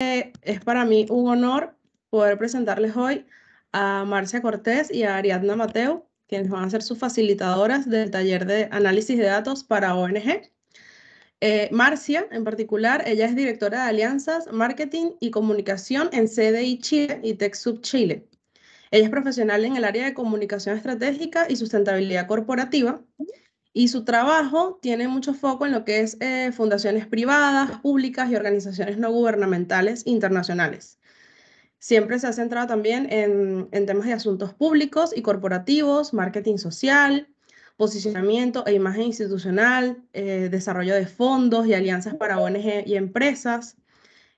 Es para mí un honor poder presentarles hoy a Marcia Cortés y a Ariadna Mateu, quienes van a ser sus facilitadoras del taller de análisis de datos para ONG. Marcia, en particular, ella es directora de alianzas, marketing y comunicación en CDI Chile y TechSoup Chile. Ella es profesional en el área de comunicación estratégica y sustentabilidad corporativa. Y su trabajo tiene mucho foco en lo que es fundaciones privadas, públicas y organizaciones no gubernamentales internacionales. Siempre se ha centrado también en temas de asuntos públicos y corporativos, marketing social, posicionamiento e imagen institucional, desarrollo de fondos y alianzas para ONG y empresas.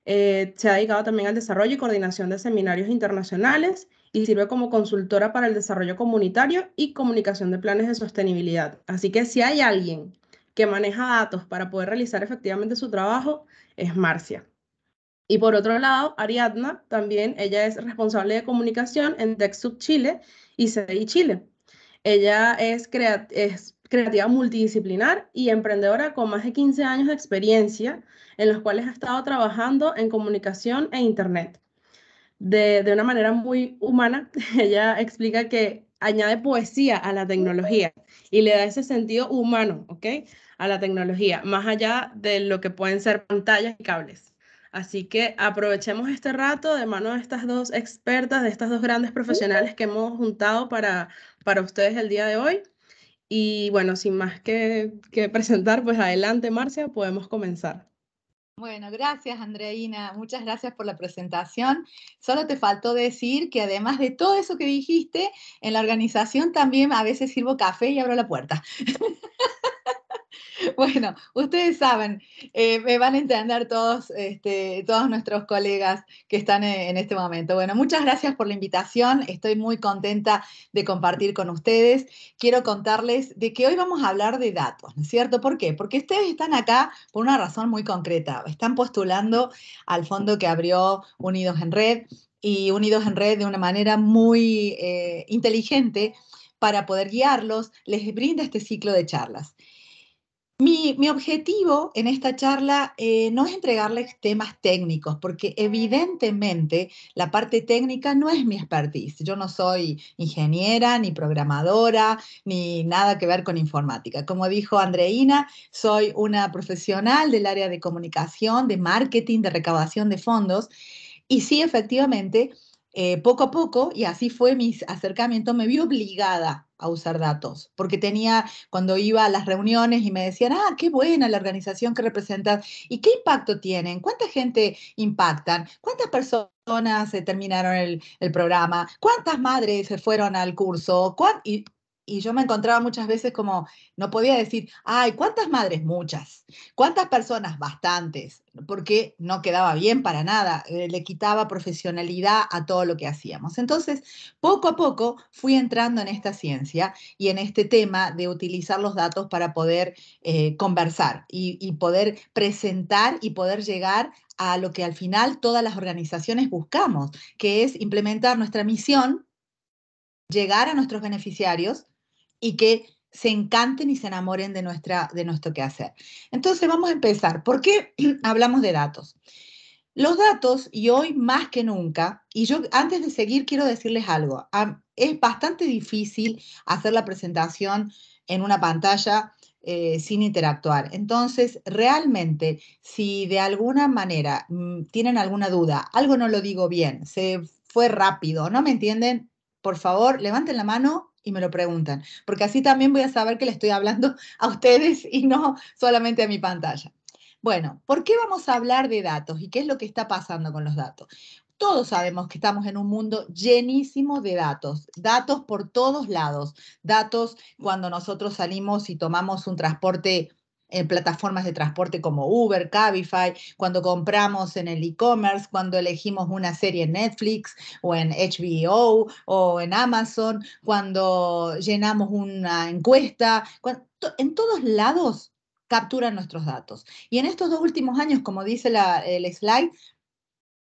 Se ha dedicado también al desarrollo y coordinación de seminarios internacionales y sirve como consultora para el desarrollo comunitario y comunicación de planes de sostenibilidad. Así que si hay alguien que maneja datos para poder realizar efectivamente su trabajo, es Marcia. Y por otro lado, Ariadna también, ella es responsable de comunicación en TechSoup Chile y CDI Chile. Ella es creativa multidisciplinar y emprendedora con más de 15 años de experiencia en los cuales ha estado trabajando en comunicación e internet. De una manera muy humana, ella explica que añade poesía a la tecnología y le da ese sentido humano, ¿ok? A la tecnología, más allá de lo que pueden ser pantallas y cables. Así que aprovechemos este rato de mano de estas dos expertas, de estas dos grandes profesionales que hemos juntado para ustedes el día de hoy. Y bueno, sin más que presentar, pues adelante, Marcia, podemos comenzar. Bueno, gracias, Andreina. Muchas gracias por la presentación. Solo te faltó decir que además de todo eso que dijiste, en la organización también a veces sirvo café y abro la puerta. Bueno, ustedes saben, me van a entender todos, todos nuestros colegas que están en este momento. Bueno, muchas gracias por la invitación. Estoy muy contenta de compartir con ustedes. Quiero contarles de que hoy vamos a hablar de datos, ¿no es cierto? ¿Por qué? Porque ustedes están acá por una razón muy concreta. Están postulando al fondo que abrió Unidos en Red y Unidos en Red de una manera muy inteligente para poder guiarlos, les brinda este ciclo de charlas. Mi objetivo en esta charla no es entregarles temas técnicos, porque evidentemente la parte técnica no es mi expertise. Yo no soy ingeniera, ni programadora, ni nada que ver con informática. Como dijo Andreina, soy una profesional del área de comunicación, de marketing, de recaudación de fondos. Y sí, efectivamente, poco a poco, y así fue mi acercamiento, me vi obligada a usar datos, porque cuando iba a las reuniones y me decían, qué buena la organización que representas, ¿y qué impacto tienen? ¿Cuánta gente impactan? ¿Cuántas personas terminaron el programa? ¿Cuántas madres se fueron al curso? Y yo me encontraba muchas veces como, no podía decir, ay, ¿cuántas madres? Muchas. ¿Cuántas personas? Bastantes, porque no quedaba bien para nada, le quitaba profesionalidad a todo lo que hacíamos. Entonces, poco a poco fui entrando en esta ciencia y en este tema de utilizar los datos para poder conversar y poder presentar y poder llegar a lo que al final todas las organizaciones buscamos, que es implementar nuestra misión, llegar a nuestros beneficiarios y que se encanten y se enamoren de nuestro quehacer. Entonces vamos a empezar. ¿Por qué hablamos de datos? Los datos, y hoy más que nunca, y yo antes de seguir quiero decirles algo, es bastante difícil hacer la presentación en una pantalla sin interactuar. Entonces, realmente, si de alguna manera tienen alguna duda, algo no lo digo bien, se fue rápido, ¿no me entienden? Por favor, levanten la mano y me lo preguntan, porque así también voy a saber que le estoy hablando a ustedes y no solamente a mi pantalla. Bueno, ¿por qué vamos a hablar de datos y qué es lo que está pasando con los datos? Todos sabemos que estamos en un mundo llenísimo de datos, datos por todos lados, datos cuando nosotros salimos y tomamos un transporte en plataformas de transporte como Uber, Cabify, cuando compramos en el e-commerce, cuando elegimos una serie en Netflix o en HBO o en Amazon, cuando llenamos una encuesta, en todos lados capturan nuestros datos. Y en estos 2 últimos años, como dice el slide,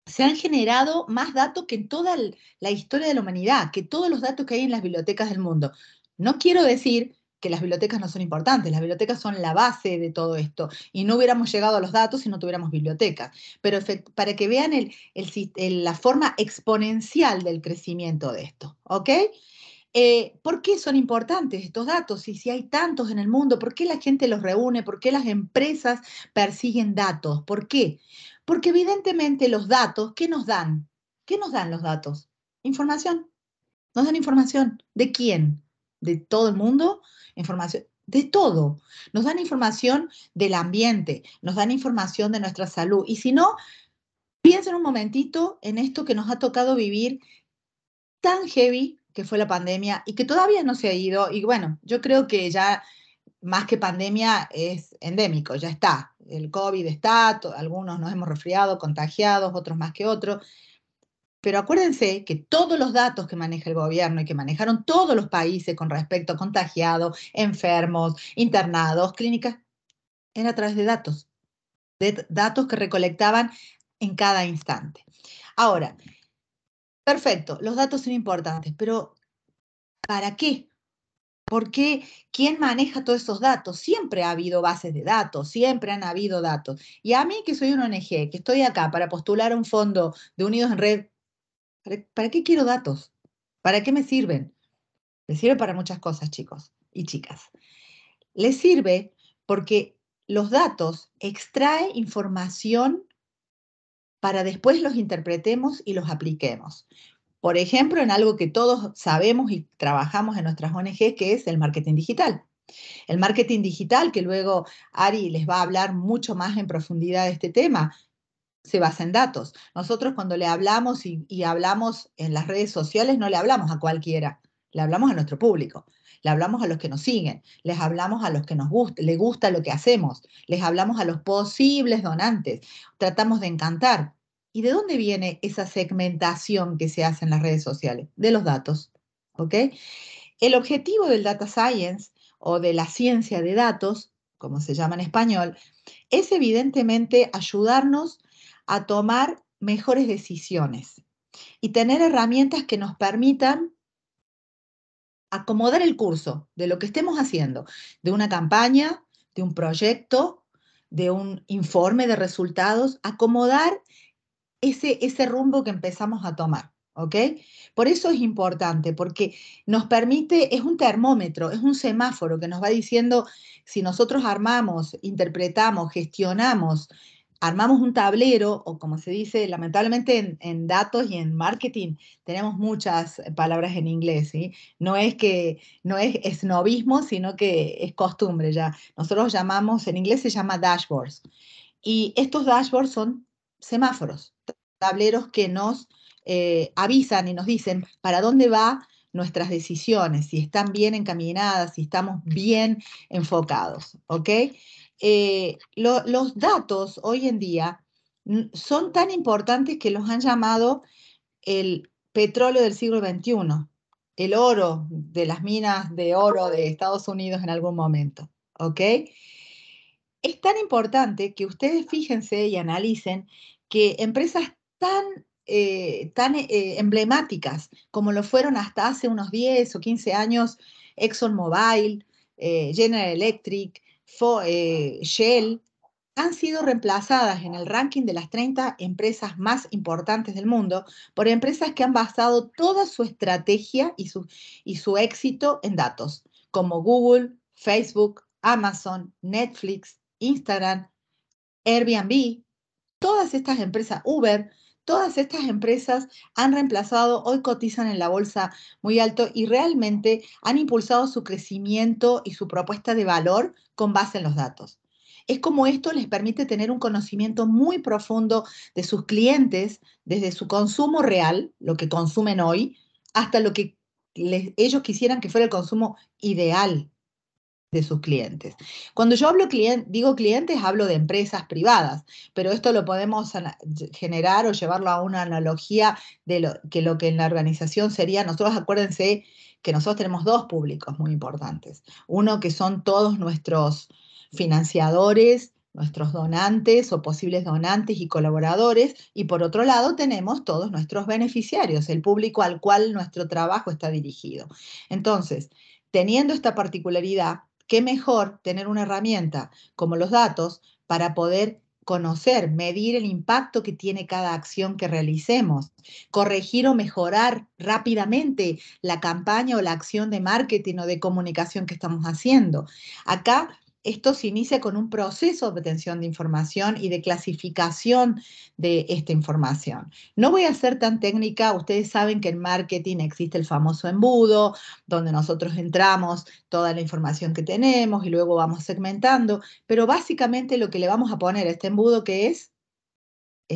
se han generado más datos que en toda la historia de la humanidad, que todos los datos que hay en las bibliotecas del mundo. No quiero decir que las bibliotecas no son importantes, las bibliotecas son la base de todo esto, y no hubiéramos llegado a los datos si no tuviéramos bibliotecas. Pero para que vean la forma exponencial del crecimiento de esto, ¿ok? ¿Por qué son importantes estos datos? Y si hay tantos en el mundo, ¿por qué la gente los reúne? ¿Por qué las empresas persiguen datos? ¿Por qué? Porque evidentemente los datos, ¿qué nos dan? ¿Qué nos dan los datos? Información. Nos dan información. ¿De quién? ¿De todo el mundo? Información. De todo. Nos dan información del ambiente, nos dan información de nuestra salud. Y si no, piensen un momentito en esto que nos ha tocado vivir tan heavy que fue la pandemia y que todavía no se ha ido. Y bueno, yo creo que ya más que pandemia es endémico, ya está. El COVID está, algunos nos hemos resfriado, contagiados, otros más que otros. Pero acuérdense que todos los datos que maneja el gobierno y que manejaron todos los países con respecto a contagiados, enfermos, internados, clínicas, era a través de datos que recolectaban en cada instante. Ahora, perfecto, los datos son importantes, pero ¿para qué? ¿Por qué? ¿Quién maneja todos esos datos? Siempre ha habido bases de datos, siempre han habido datos. Y a mí, que soy una ONG, que estoy acá para postular a un fondo de Unidos en Red, ¿para qué quiero datos? ¿Para qué me sirven? Les sirve para muchas cosas, chicos y chicas. Les sirve porque los datos extrae información para después los interpretemos y los apliquemos. Por ejemplo, en algo que todos sabemos y trabajamos en nuestras ONG, que es el marketing digital. El marketing digital, que luego Ari les va a hablar mucho más en profundidad de este tema, se basa en datos. Nosotros cuando le hablamos y hablamos en las redes sociales, no le hablamos a cualquiera, le hablamos a nuestro público, le hablamos a los que nos siguen, les hablamos a los que nos gusta, les gusta lo que hacemos, les hablamos a los posibles donantes, tratamos de encantar. ¿Y de dónde viene esa segmentación que se hace en las redes sociales? De los datos, ¿ok? El objetivo del data science o de la ciencia de datos, como se llama en español, es evidentemente ayudarnos a tomar mejores decisiones y tener herramientas que nos permitan acomodar el curso de lo que estemos haciendo, de una campaña, de un proyecto, de un informe de resultados, acomodar ese rumbo que empezamos a tomar, ¿ok? Por eso es importante, porque nos permite, es un termómetro, es un semáforo que nos va diciendo si nosotros armamos, interpretamos, gestionamos, armamos un tablero, o como se dice, lamentablemente en datos y en marketing tenemos muchas palabras en inglés, ¿sí? No es esnobismo, sino que es costumbre ya. Nosotros llamamos, en inglés se llama dashboards, y estos dashboards son semáforos, tableros que nos avisan y nos dicen para dónde va nuestras decisiones, si están bien encaminadas, si estamos bien enfocados, ¿ok? Los datos hoy en día son tan importantes que los han llamado el petróleo del siglo XXI, el oro de las minas de oro de Estados Unidos en algún momento, ¿ok? Es tan importante que ustedes fíjense y analicen que empresas tan emblemáticas como lo fueron hasta hace unos 10 o 15 años, ExxonMobil, General Electric, Shell, han sido reemplazadas en el ranking de las 30 empresas más importantes del mundo por empresas que han basado toda su estrategia y su éxito en datos, como Google, Facebook, Amazon, Netflix, Instagram, Airbnb, todas estas empresas, Uber, todas estas empresas han reemplazado, hoy cotizan en la bolsa muy alto y realmente han impulsado su crecimiento y su propuesta de valor con base en los datos. Es como esto les permite tener un conocimiento muy profundo de sus clientes, desde su consumo real, lo que consumen hoy, hasta lo que ellos quisieran que fuera el consumo ideal de sus clientes. Cuando yo digo clientes, hablo de empresas privadas, pero esto lo podemos generar o llevarlo a una analogía de lo que en la organización sería. Nosotros, acuérdense que nosotros tenemos dos públicos muy importantes. Uno que son todos nuestros financiadores, nuestros donantes o posibles donantes y colaboradores, y por otro lado tenemos todos nuestros beneficiarios, el público al cual nuestro trabajo está dirigido. Entonces, teniendo esta particularidad, qué mejor tener una herramienta como los datos para poder conocer, medir el impacto que tiene cada acción que realicemos, corregir o mejorar rápidamente la campaña o la acción de marketing o de comunicación que estamos haciendo. Acá esto se inicia con un proceso de obtención de información y de clasificación de esta información. No voy a ser tan técnica, ustedes saben que en marketing existe el famoso embudo, donde nosotros entramos toda la información que tenemos y luego vamos segmentando, pero básicamente lo que le vamos a poner a este embudo que es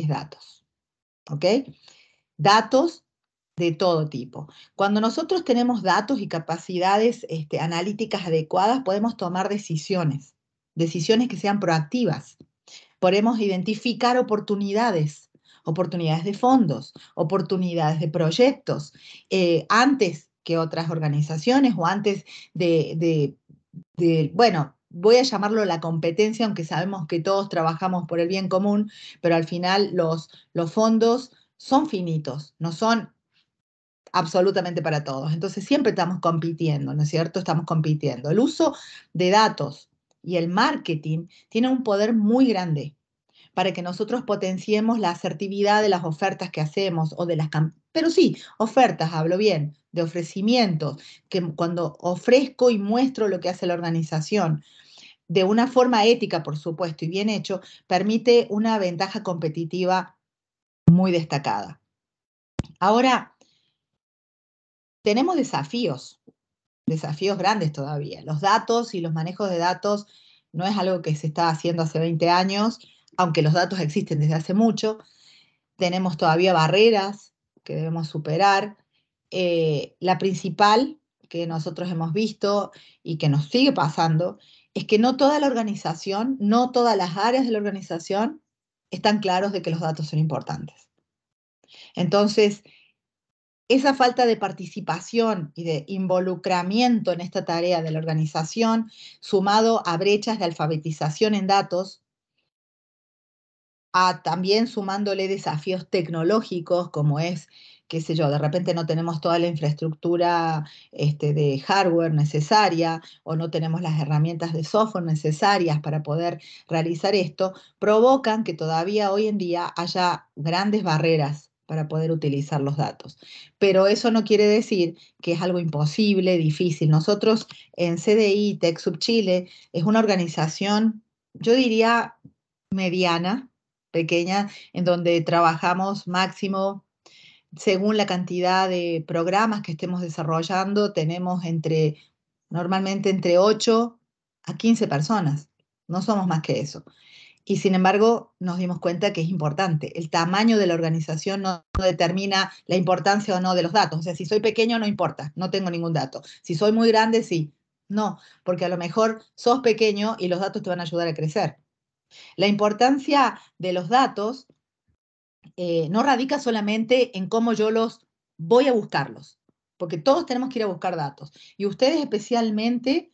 datos, ¿ok? Datos de todo tipo. Cuando nosotros tenemos datos y capacidades analíticas adecuadas, podemos tomar decisiones que sean proactivas. Podemos identificar oportunidades de fondos, oportunidades de proyectos, antes que otras organizaciones o antes bueno, voy a llamarlo la competencia, aunque sabemos que todos trabajamos por el bien común, pero al final los fondos son finitos, no son absolutamente para todos. Entonces siempre estamos compitiendo, ¿no es cierto? Estamos compitiendo. El uso de datos y el marketing tiene un poder muy grande para que nosotros potenciemos la asertividad de las ofertas que hacemos o de las pero sí, ofertas, hablo bien, de ofrecimientos, que cuando ofrezco y muestro lo que hace la organización de una forma ética, por supuesto, y bien hecho, permite una ventaja competitiva muy destacada. Ahora, tenemos desafíos grandes todavía. Los datos y los manejos de datos no es algo que se está haciendo hace 20 años, aunque los datos existen desde hace mucho. Tenemos todavía barreras que debemos superar. La principal que nosotros hemos visto y que nos sigue pasando es que no toda la organización, no todas las áreas de la organización están claros de que los datos son importantes. Entonces, esa falta de participación y de involucramiento en esta tarea de la organización, sumado a brechas de alfabetización en datos, también sumándole desafíos tecnológicos como es, qué sé yo, de repente no tenemos toda la infraestructura de hardware necesaria o no tenemos las herramientas de software necesarias para poder realizar esto, provocan que todavía hoy en día haya grandes barreras para poder utilizar los datos. Pero eso no quiere decir que es algo imposible, difícil. Nosotros en CDI, TechSoup Chile, es una organización, yo diría, mediana, pequeña, en donde trabajamos máximo, según la cantidad de programas que estemos desarrollando, tenemos normalmente entre 8 a 15 personas, no somos más que eso. Y sin embargo, nos dimos cuenta que es importante. El tamaño de la organización no determina la importancia o no de los datos. O sea, si soy pequeño no importa, no tengo ningún dato. Si soy muy grande, sí. No, porque a lo mejor sos pequeño y los datos te van a ayudar a crecer. La importancia de los datos no radica solamente en cómo yo los voy a buscarlos, porque todos tenemos que ir a buscar datos. Y ustedes especialmente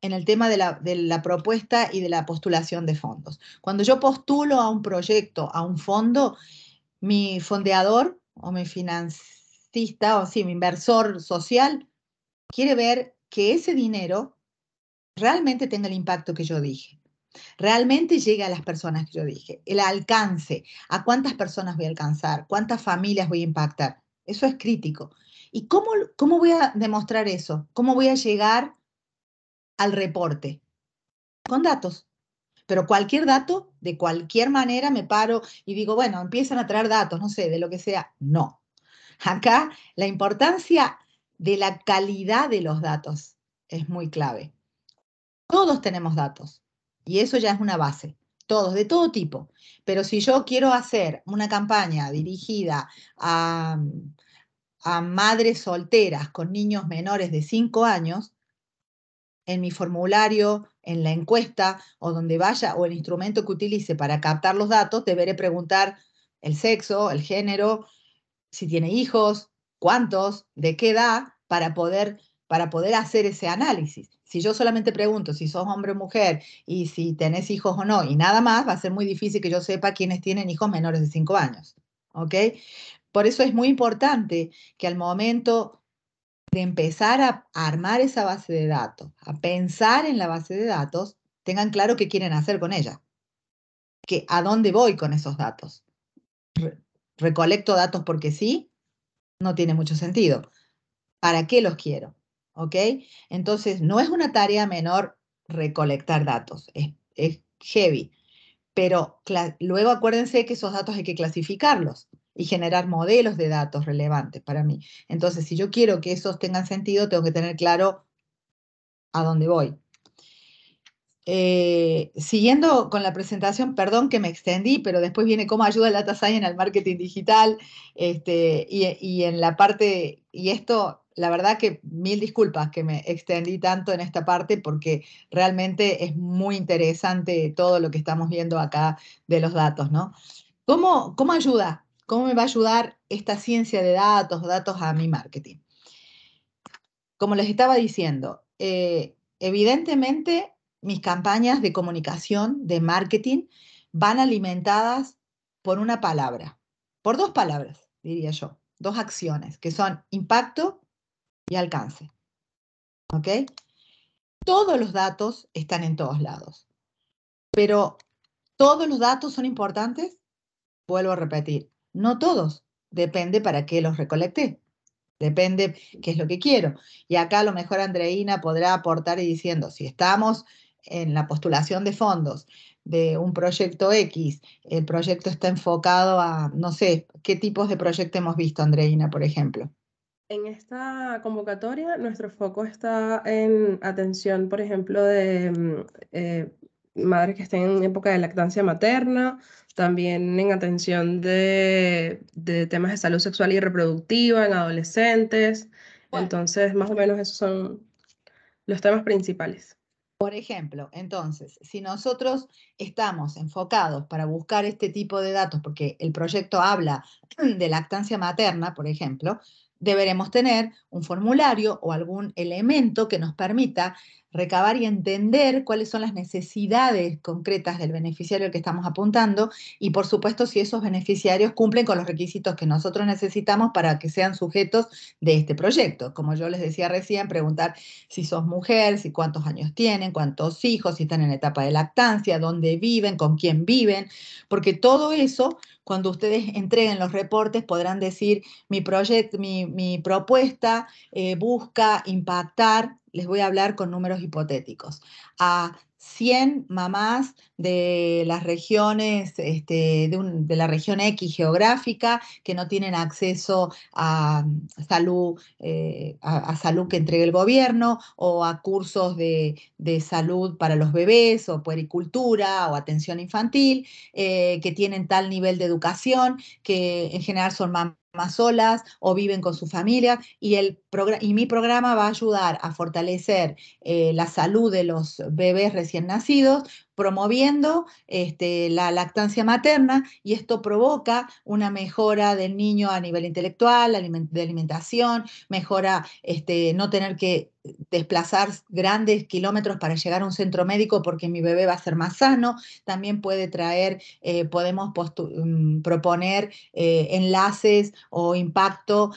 en el tema de la propuesta y de la postulación de fondos. Cuando yo postulo a un proyecto, a un fondo, mi fondeador o mi financista, o sí, mi inversor social, quiere ver que ese dinero realmente tenga el impacto que yo dije. Realmente llegue a las personas que yo dije, el alcance, a cuántas personas voy a alcanzar, cuántas familias voy a impactar. Eso es crítico. ¿Y cómo voy a demostrar eso? ¿Cómo voy a llegar al reporte? Con datos. Pero cualquier dato, de cualquier manera me paro y digo, bueno, empiezan a traer datos, no sé, de lo que sea. No. Acá la importancia de la calidad de los datos es muy clave. Todos tenemos datos y eso ya es una base, todos, de todo tipo. Pero si yo quiero hacer una campaña dirigida a madres solteras con niños menores de 5 años, en mi formulario, en la encuesta o donde vaya o el instrumento que utilice para captar los datos, deberé preguntar el sexo, el género, si tiene hijos, cuántos, de qué edad, para poder hacer ese análisis. Si yo solamente pregunto si sos hombre o mujer y si tenés hijos o no y nada más, va a ser muy difícil que yo sepa quiénes tienen hijos menores de 5 años. ¿Ok? Por eso es muy importante que al momento de empezar a armar esa base de datos, a pensar en la base de datos, tengan claro qué quieren hacer con ella, a dónde voy con esos datos. ¿Recolecto datos porque sí? No tiene mucho sentido. ¿Para qué los quiero? ¿Ok? Entonces, no es una tarea menor recolectar datos, es heavy, pero luego acuérdense que esos datos hay que clasificarlos y generar modelos de datos relevantes para mí. Entonces, si yo quiero que esos tengan sentido, tengo que tener claro a dónde voy. Siguiendo con la presentación, perdón que me extendí, pero después viene cómo ayuda el data science al marketing digital, y en la parte, y esto, la verdad que mil disculpas que me extendí tanto en esta parte porque realmente es muy interesante todo lo que estamos viendo acá de los datos, ¿no? ¿Cómo ayuda? ¿Cómo me va a ayudar esta ciencia de datos a mi marketing? Como les estaba diciendo, evidentemente mis campañas de comunicación, de marketing, van alimentadas por una palabra, por dos palabras, diría yo, dos acciones, que son impacto y alcance. ¿Ok? Todos los datos están en todos lados, pero ¿todos los datos son importantes? Vuelvo a repetir, no todos, depende para qué los recolecté. Depende qué es lo que quiero. Y acá a lo mejor Andreina podrá aportar y diciendo, si estamos en la postulación de fondos de un proyecto X, el proyecto está enfocado a, no sé, ¿qué tipos de proyecto hemos visto, Andreina, por ejemplo? En esta convocatoria, nuestro foco está en atención, por ejemplo, de madres que estén en época de lactancia materna, también en atención de temas de salud sexual y reproductiva en adolescentes. Bueno, Entonces, más o menos esos son los temas principales. por ejemplo, entonces, si nosotros estamos enfocados para buscar este tipo de datos, porque el proyecto habla de lactancia materna, por ejemplo, deberemos tener un formulario o algún elemento que nos permita recabar y entender cuáles son las necesidades concretas del beneficiario al que estamos apuntando y, por supuesto, si esos beneficiarios cumplen con los requisitos que nosotros necesitamos para que sean sujetos de este proyecto. Como yo les decía recién, preguntar si sos mujer, si cuántos años tienen, cuántos hijos, si están en etapa de lactancia, dónde viven, con quién viven, porque todo eso, cuando ustedes entreguen los reportes, podrán decir, mi propuesta busca impactar, les voy a hablar con números hipotéticos, a 100 mamás de las regiones, de la región X geográfica que no tienen acceso a salud, a salud que entregue el gobierno o a cursos de salud para los bebés o puericultura o atención infantil, que tienen tal nivel de educación que en general son mamás solas o viven con su familia y mi programa va a ayudar a fortalecer la salud de los bebés recién nacidos, promoviendo la lactancia materna y esto provoca una mejora del niño a nivel intelectual, de alimentación, mejora no tener que desplazar grandes kilómetros para llegar a un centro médico porque mi bebé va a ser más sano. También puede traer, podemos proponer enlaces o impacto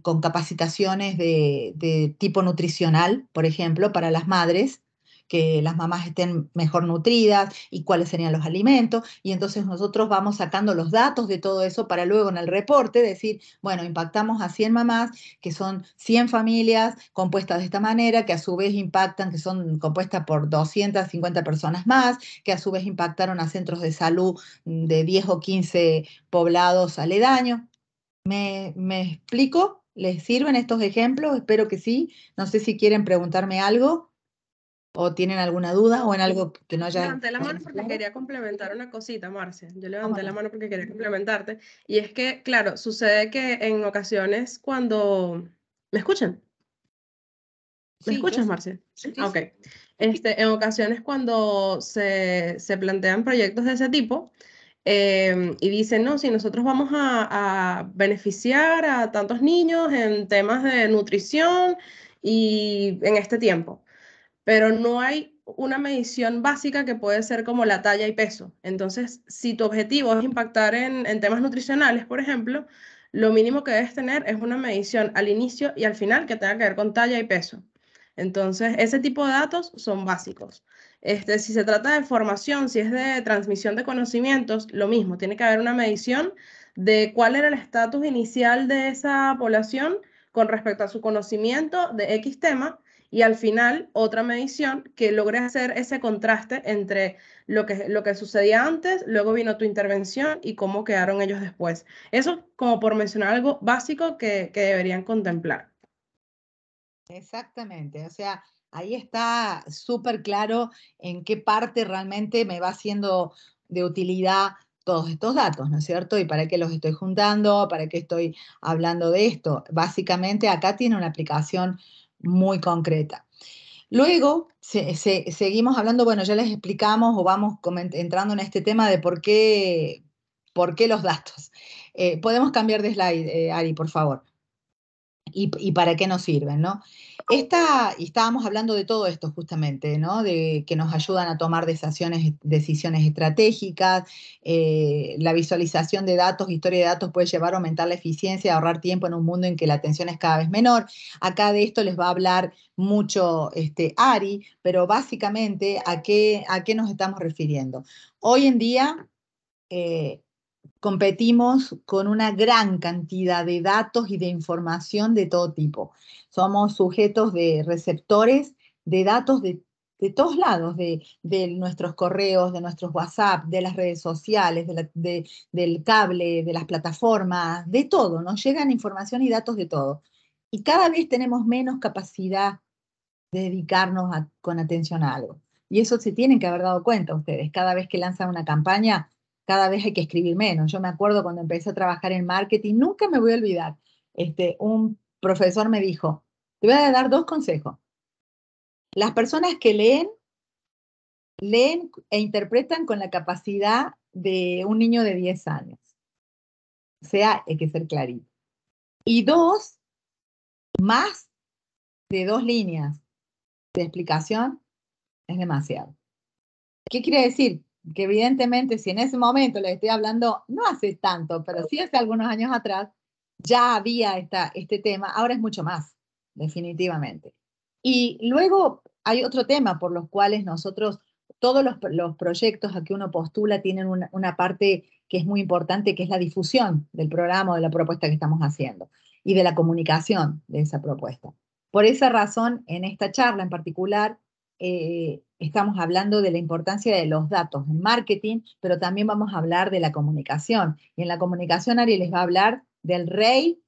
con capacitaciones de tipo nutricional, por ejemplo, para las madres, que las mamás estén mejor nutridas y cuáles serían los alimentos. Y entonces nosotros vamos sacando los datos de todo eso para luego en el reporte decir, bueno, impactamos a 100 mamás, que son 100 familias compuestas de esta manera, que a su vez impactan, que son compuestas por 250 personas más, que a su vez impactaron a centros de salud de 10 o 15 poblados aledaños. ¿Me explico? ¿Les sirven estos ejemplos? Espero que sí. No sé si quieren preguntarme algo o tienen alguna duda o en algo que no haya... Levanté la mano porque quería complementar una cosita, Marcia. Yo levanté la Vámonos. mano porque quería complementarte. Y es que, claro, sucede que en ocasiones cuando... ¿Me escuchan? ¿Me Sí, yo escuchas, sí. Marcia? Sí, Ah, ok. sí. En ocasiones cuando se plantean proyectos de ese tipo y dicen, no, si nosotros vamos a beneficiar a tantos niños en temas de nutrición y en este tiempo, pero no hay una medición básica que puede ser como la talla y peso. Entonces, si tu objetivo es impactar en temas nutricionales, por ejemplo, lo mínimo que debes tener es una medición al inicio y al final que tenga que ver con talla y peso. Entonces, ese tipo de datos son básicos. Si se trata de formación, si es de transmisión de conocimientos, lo mismo, tiene que haber una medición de cuál era el estatus inicial de esa población con respecto a su conocimiento de X tema y al final otra medición que logre hacer ese contraste entre lo que sucedía antes, luego vino tu intervención y cómo quedaron ellos después. Eso como por mencionar algo básico que deberían contemplar. Exactamente, o sea, ahí está súper claro en qué parte realmente me va siendo de utilidad todos estos datos, ¿no es cierto? Y para qué los estoy juntando, para qué estoy hablando de esto. Básicamente acá tiene una aplicación muy concreta. Luego seguimos hablando, bueno, ya les explicamos o vamos entrando en este tema de por qué los datos. Podemos cambiar de slide, Ari, por favor. Y para qué nos sirven, ¿no? Y estábamos hablando de todo esto justamente, ¿no? De que nos ayudan a tomar decisiones estratégicas, la visualización de datos, historia de datos puede llevar a aumentar la eficiencia, a ahorrar tiempo en un mundo en que la atención es cada vez menor. Acá de esto les va a hablar mucho Ari, pero básicamente ¿a qué nos estamos refiriendo? Hoy en día competimos con una gran cantidad de datos y de información de todo tipo. Somos sujetos de receptores de datos de todos lados, de nuestros correos, de nuestros WhatsApp, de las redes sociales, del cable, de las plataformas, de todo. Nos llegan información y datos de todo. Y cada vez tenemos menos capacidad de dedicarnos con atención a algo. Y eso se tienen que haber dado cuenta ustedes. Cada vez que lanzan una campaña, cada vez hay que escribir menos. Yo me acuerdo cuando empecé a trabajar en marketing, nunca me voy a olvidar. Un profesor me dijo, te voy a dar 2 consejos. Las personas que leen e interpretan con la capacidad de un niño de 10 años. O sea, hay que ser clarito. Y 2, más de 2 líneas de explicación es demasiado. ¿Qué quiere decir? Que evidentemente si en ese momento les estoy hablando, no hace tanto, pero sí hace algunos años atrás, ya había este tema, ahora es mucho más, definitivamente. Y luego hay otro tema por los cuales nosotros, todos los proyectos a que uno postula tienen una parte que es muy importante, que es la difusión del programa o de la propuesta que estamos haciendo y de la comunicación de esa propuesta. Por esa razón, en esta charla en particular, estamos hablando de la importancia de los datos en marketing, pero también vamos a hablar de la comunicación. Y en la comunicación Ari les va a hablar del rey,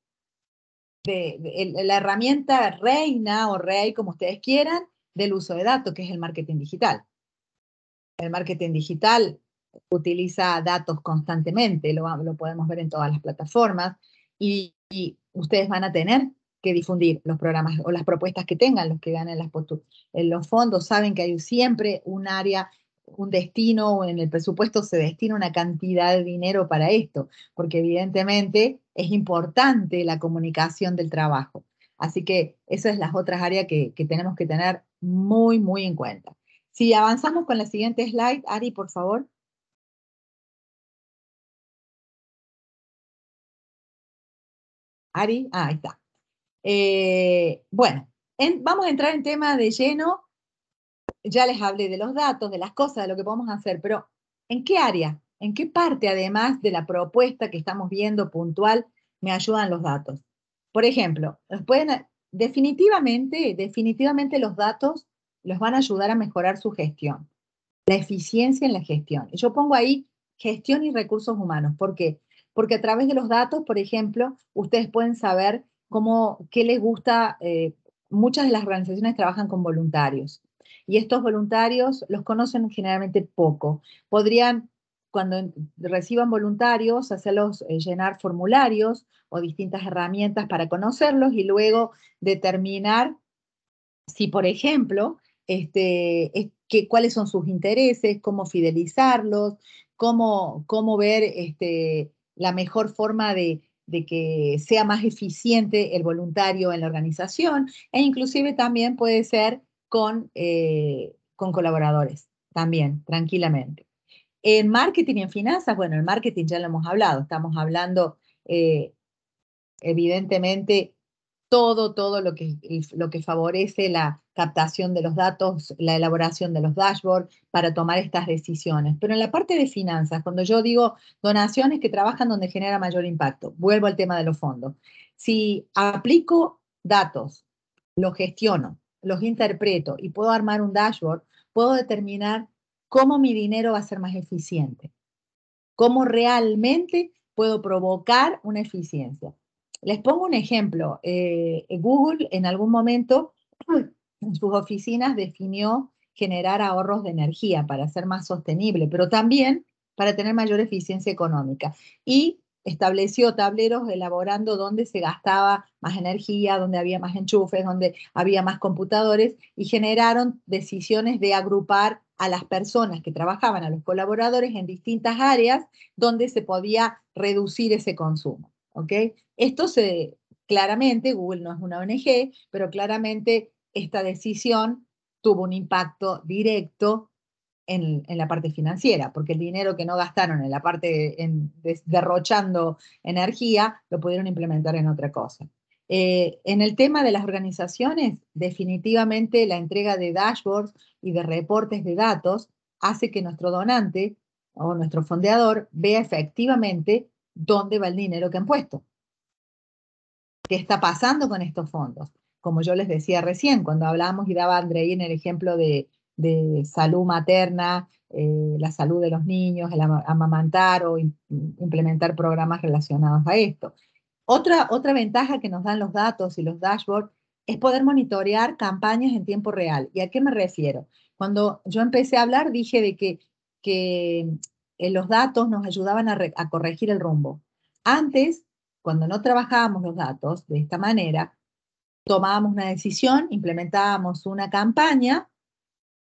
de la herramienta reina o rey, como ustedes quieran, del uso de datos, que es el marketing digital. El marketing digital utiliza datos constantemente, lo podemos ver en todas las plataformas, y ustedes van a tener que difundir los programas o las propuestas que tengan, los que ganen en los fondos, saben que hay siempre un área, un destino, o en el presupuesto se destina una cantidad de dinero para esto, porque evidentemente es importante la comunicación del trabajo. Así que esas son las otras áreas que tenemos que tener muy, muy en cuenta. Si avanzamos con la siguiente slide, Ari, por favor. Ari, ahí está. Bueno, vamos a entrar en tema de lleno. Ya les hablé de los datos, de las cosas, de lo que podemos hacer, pero ¿en qué área? ¿En qué parte, además de la propuesta que estamos viendo puntual, me ayudan los datos? Por ejemplo, definitivamente los datos los van a ayudar a mejorar su gestión, la eficiencia en la gestión. Yo pongo ahí gestión y recursos humanos. ¿Por qué? Porque a través de los datos, por ejemplo, ustedes pueden saber qué les gusta. Muchas de las organizaciones trabajan con voluntarios y estos voluntarios los conocen generalmente poco. Podrían, cuando reciban voluntarios, hacerlos llenar formularios o distintas herramientas para conocerlos y luego determinar si, por ejemplo, cuáles son sus intereses, cómo fidelizarlos, cómo ver la mejor forma de que sea más eficiente el voluntario en la organización, e inclusive también puede ser con colaboradores, también, tranquilamente. En marketing y en finanzas, bueno, en marketing ya lo hemos hablado, estamos hablando evidentemente todo lo que favorece la captación de los datos, la elaboración de los dashboards para tomar estas decisiones. Pero en la parte de finanzas, cuando yo digo donaciones que trabajan donde genera mayor impacto, vuelvo al tema de los fondos. Si aplico datos, los gestiono, los interpreto y puedo armar un dashboard, puedo determinar cómo mi dinero va a ser más eficiente, cómo realmente puedo provocar una eficiencia. Les pongo un ejemplo. Google en algún momento en sus oficinas definió generar ahorros de energía para ser más sostenible, pero también para tener mayor eficiencia económica. Y estableció tableros elaborando dónde se gastaba más energía, dónde había más enchufes, dónde había más computadores, y generaron decisiones de agrupar a las personas que trabajaban, a los colaboradores, en distintas áreas donde se podía reducir ese consumo. ¿Ok? Esto claramente, Google no es una ONG, pero claramente esta decisión tuvo un impacto directo en la parte financiera, porque el dinero que no gastaron en la parte derrochando energía, lo pudieron implementar en otra cosa. En el tema de las organizaciones, definitivamente la entrega de dashboards y de reportes de datos hace que nuestro donante o nuestro fondeador vea efectivamente dónde va el dinero que han puesto. ¿Qué está pasando con estos fondos? Como yo les decía recién, cuando hablábamos y daba Andrei en el ejemplo de salud materna, la salud de los niños, el amamantar o implementar programas relacionados a esto. Otra ventaja que nos dan los datos y los dashboards es poder monitorear campañas en tiempo real. ¿Y a qué me refiero? Cuando yo empecé a hablar, dije de que los datos nos ayudaban a corregir el rumbo. Antes, cuando no trabajábamos los datos de esta manera, tomábamos una decisión, implementábamos una campaña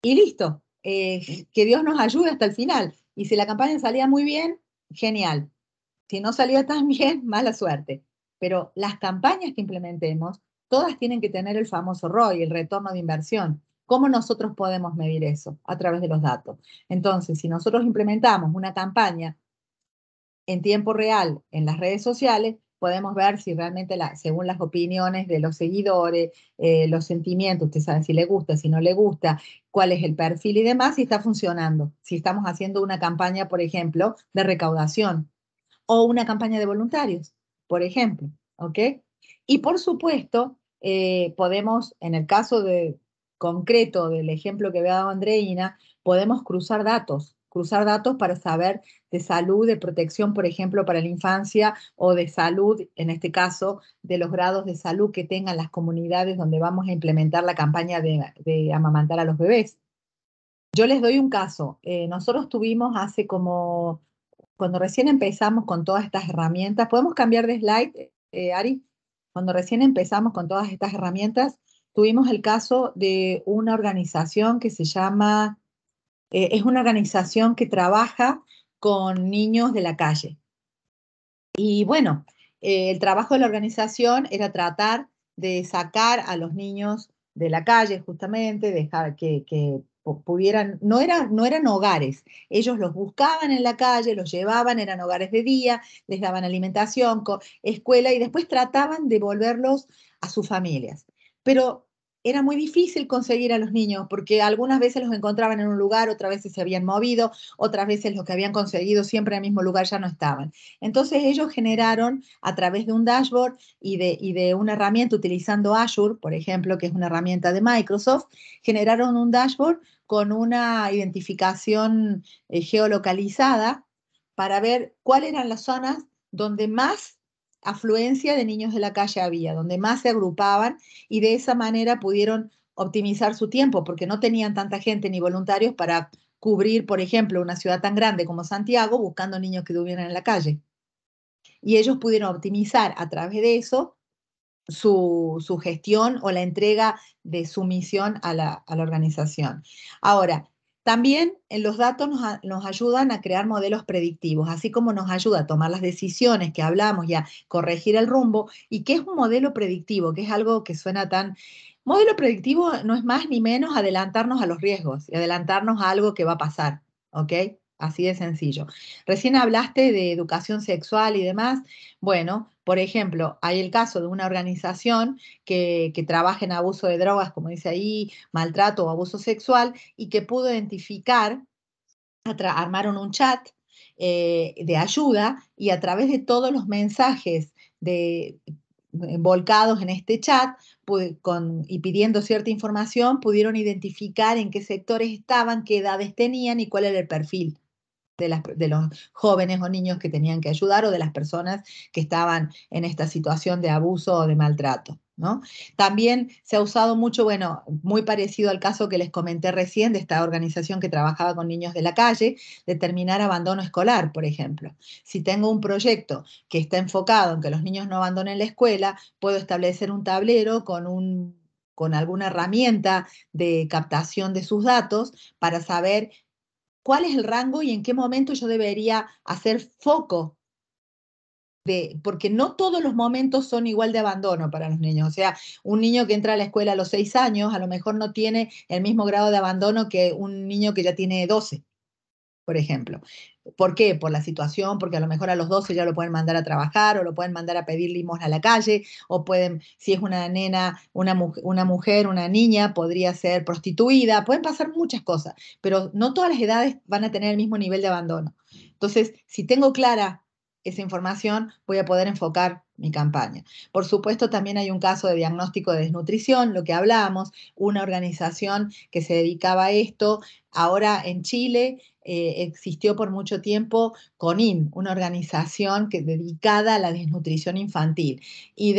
y listo. Que Dios nos ayude hasta el final. Y si la campaña salía muy bien, genial. Si no salía tan bien, mala suerte. Pero las campañas que implementemos, todas tienen que tener el famoso ROI, el retorno de inversión. ¿Cómo nosotros podemos medir eso? A través de los datos. Entonces, si nosotros implementamos una campaña en tiempo real en las redes sociales, podemos ver si realmente, según las opiniones de los seguidores, los sentimientos, usted sabe si le gusta, si no le gusta, cuál es el perfil y demás, si está funcionando. Si estamos haciendo una campaña, por ejemplo, de recaudación o una campaña de voluntarios, por ejemplo, ¿ok? Y por supuesto, podemos, en el caso concreto del ejemplo que había dado Andreina, podemos cruzar datos para saber de salud, de protección, por ejemplo, para la infancia, o de salud, en este caso, de los grados de salud que tengan las comunidades donde vamos a implementar la campaña de amamantar a los bebés. Yo les doy un caso. Nosotros tuvimos cuando recién empezamos con todas estas herramientas, ¿podemos cambiar de slide, Ari? Cuando recién empezamos con todas estas herramientas, tuvimos el caso de una organización que se llama, es una organización que trabaja con niños de la calle. Y bueno, el trabajo de la organización era tratar de sacar a los niños de la calle, justamente, dejar que pudieran, no eran hogares, ellos los buscaban en la calle, los llevaban, eran hogares de día, les daban alimentación, escuela, y después trataban de volverlos a sus familias. Pero era muy difícil conseguir a los niños, porque algunas veces los encontraban en un lugar, otras veces se habían movido, otras veces los que habían conseguido siempre en el mismo lugar ya no estaban. Entonces ellos generaron, a través de un dashboard y de una herramienta utilizando Azure, por ejemplo, que es una herramienta de Microsoft, generaron un dashboard con una identificación geolocalizada para ver cuáles eran las zonas donde más afluencia de niños de la calle había, donde más se agrupaban, y de esa manera pudieron optimizar su tiempo, porque no tenían tanta gente ni voluntarios para cubrir, por ejemplo, una ciudad tan grande como Santiago, buscando niños que estuvieran en la calle. Y ellos pudieron optimizar a través de eso su gestión o la entrega de su misión a la organización. Ahora, también los datos nos ayudan a crear modelos predictivos, así como nos ayuda a tomar las decisiones que hablamos y a corregir el rumbo. ¿Y qué es un modelo predictivo? Que es algo que suena tan... Modelo predictivo no es más ni menos adelantarnos a los riesgos y adelantarnos a algo que va a pasar, ¿ok? Así de sencillo. Recién hablaste de educación sexual y demás. Bueno, por ejemplo, hay el caso de una organización que trabaja en abuso de drogas, como dice ahí, maltrato o abuso sexual, y que pudo identificar, armaron un chat de ayuda y a través de todos los mensajes volcados en este chat y pidiendo cierta información, pudieron identificar en qué sectores estaban, qué edades tenían y cuál era el perfil de los jóvenes o niños que tenían que ayudar o de las personas que estaban en esta situación de abuso o de maltrato, ¿no? También se ha usado mucho, bueno, muy parecido al caso que les comenté recién de esta organización que trabajaba con niños de la calle, determinar abandono escolar, por ejemplo. Si tengo un proyecto que está enfocado en que los niños no abandonen la escuela, puedo establecer un tablero con alguna herramienta de captación de sus datos para saber cuál es el rango y en qué momento yo debería hacer foco porque no todos los momentos son igual de abandono para los niños. O sea, un niño que entra a la escuela a los 6 años a lo mejor no tiene el mismo grado de abandono que un niño que ya tiene 12, por ejemplo. ¿Por qué? Por la situación, porque a lo mejor a los 12 ya lo pueden mandar a trabajar o lo pueden mandar a pedir limosna a la calle, o pueden, si es una nena, una mujer, una niña, podría ser prostituida, pueden pasar muchas cosas, pero no todas las edades van a tener el mismo nivel de abandono. Entonces, si tengo clara esa información, voy a poder enfocar mi campaña. Por supuesto, también hay un caso de diagnóstico de desnutrición, lo que hablábamos, una organización que se dedicaba a esto. Ahora en Chile existió por mucho tiempo CONIN, una organización dedicada a la desnutrición infantil. Y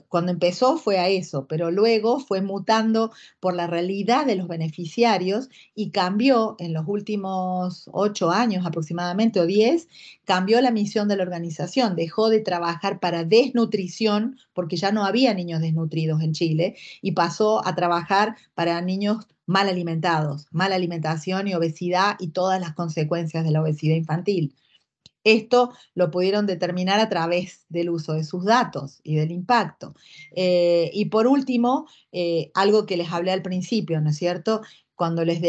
cuando empezó fue a eso, pero luego fue mutando por la realidad de los beneficiarios y cambió en los últimos 8 años aproximadamente o 10, cambió la misión de la organización, dejó de trabajar para desnutrición porque ya no había niños desnutridos en Chile y pasó a trabajar para niños mal alimentados, mala alimentación y obesidad y todas las consecuencias de la obesidad infantil. Esto lo pudieron determinar a través del uso de sus datos y del impacto. Y por último, algo que les hablé al principio, ¿no es cierto? Cuando les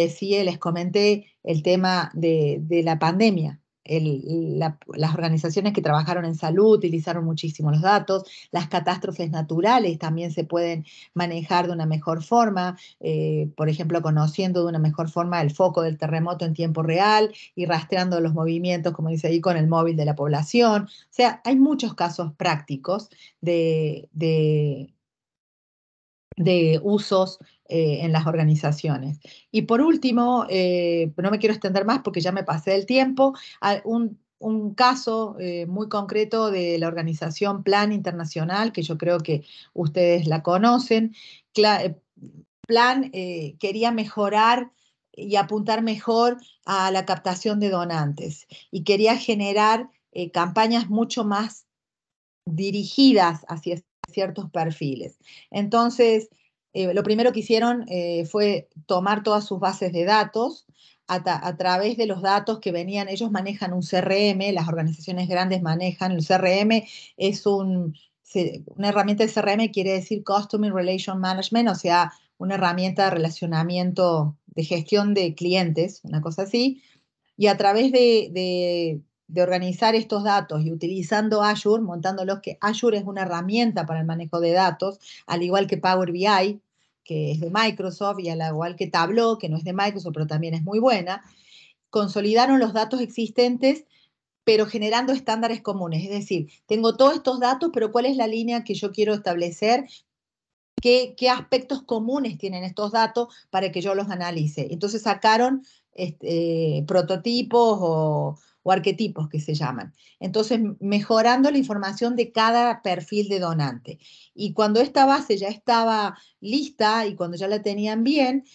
comenté el tema de la pandemia. Las organizaciones que trabajaron en salud utilizaron muchísimo los datos, las catástrofes naturales también se pueden manejar de una mejor forma, por ejemplo, conociendo de una mejor forma el foco del terremoto en tiempo real y rastreando los movimientos, como dice ahí, con el móvil de la población. O sea, hay muchos casos prácticos de usos en las organizaciones. Y por último, no me quiero extender más porque ya me pasé del tiempo, un caso muy concreto de la organización Plan Internacional, que yo creo que ustedes la conocen. Plan quería mejorar y apuntar mejor a la captación de donantes y quería generar campañas mucho más dirigidas hacia ciertos perfiles. Entonces, lo primero que hicieron fue tomar todas sus bases de datos a través de los datos que venían. Ellos manejan un CRM, las organizaciones grandes manejan. El CRM es una herramienta de CRM, quiere decir Customer Relation Management, o sea, una herramienta de relacionamiento, de gestión de clientes, una cosa así. Y a través de organizar estos datos y utilizando Azure, montándolos, que Azure es una herramienta para el manejo de datos, al igual que Power BI, que es de Microsoft, y al igual que Tableau, que no es de Microsoft, pero también es muy buena, consolidaron los datos existentes, pero generando estándares comunes. Es decir, tengo todos estos datos, pero ¿cuál es la línea que yo quiero establecer? ¿Qué aspectos comunes tienen estos datos para que yo los analice? Entonces sacaron prototipos o arquetipos que se llaman. Entonces, mejorando la información de cada perfil de donante. Y cuando esta base ya estaba lista y cuando ya la tenían bien,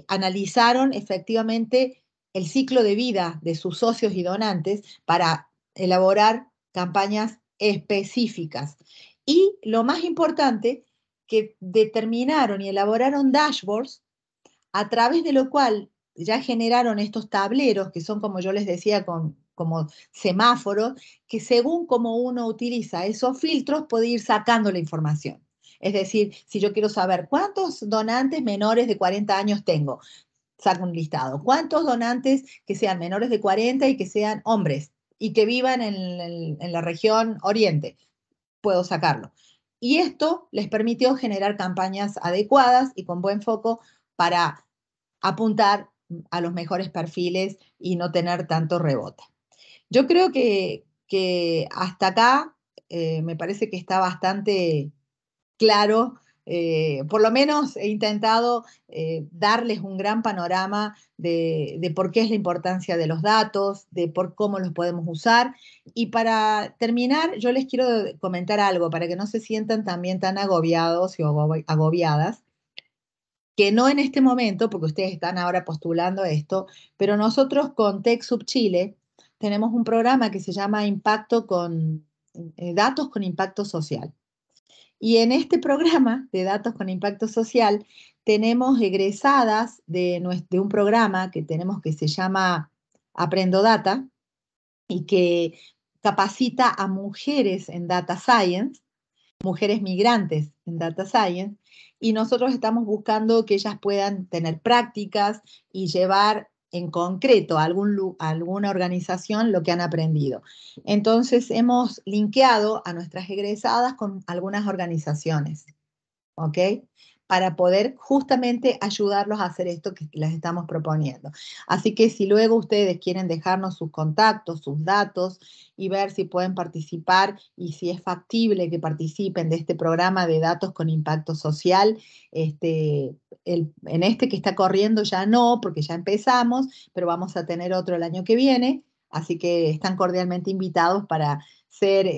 analizaron efectivamente el ciclo de vida de sus socios y donantes para elaborar campañas específicas. Y lo más importante, que determinaron y elaboraron dashboards a través de lo cual ya generaron estos tableros, que son, como yo les decía, como semáforos, que según cómo uno utiliza esos filtros puede ir sacando la información. Es decir, si yo quiero saber cuántos donantes menores de 40 años tengo, saco un listado. ¿Cuántos donantes que sean menores de 40 y que sean hombres y que vivan en la región oriente? Puedo sacarlo. Y esto les permitió generar campañas adecuadas y con buen foco para apuntar a los mejores perfiles y no tener tanto rebote. Yo creo que hasta acá me parece que está bastante claro. Por lo menos he intentado darles un gran panorama de por qué es la importancia de los datos, de por cómo los podemos usar. Y para terminar, yo les quiero comentar algo para que no se sientan también tan agobiados y agobiadas, que no en este momento, porque ustedes están ahora postulando esto, pero nosotros con TechSoup Chile tenemos un programa que se llama Datos con Impacto Social. Y en este programa de datos con impacto social tenemos egresadas de un programa que tenemos que se llama Aprendo Data y que capacita a mujeres en Data Science, mujeres migrantes en Data Science, y nosotros estamos buscando que ellas puedan tener prácticas y llevar en concreto a alguna organización lo que han aprendido. Entonces hemos linkeado a nuestras egresadas con algunas organizaciones, ¿ok? Para poder justamente ayudarlos a hacer esto que les estamos proponiendo. Así que si luego ustedes quieren dejarnos sus contactos, sus datos y ver si pueden participar y si es factible que participen de este programa de datos con impacto social, en este que está corriendo ya no, porque ya empezamos, pero vamos a tener otro el año que viene, así que están cordialmente invitados para ser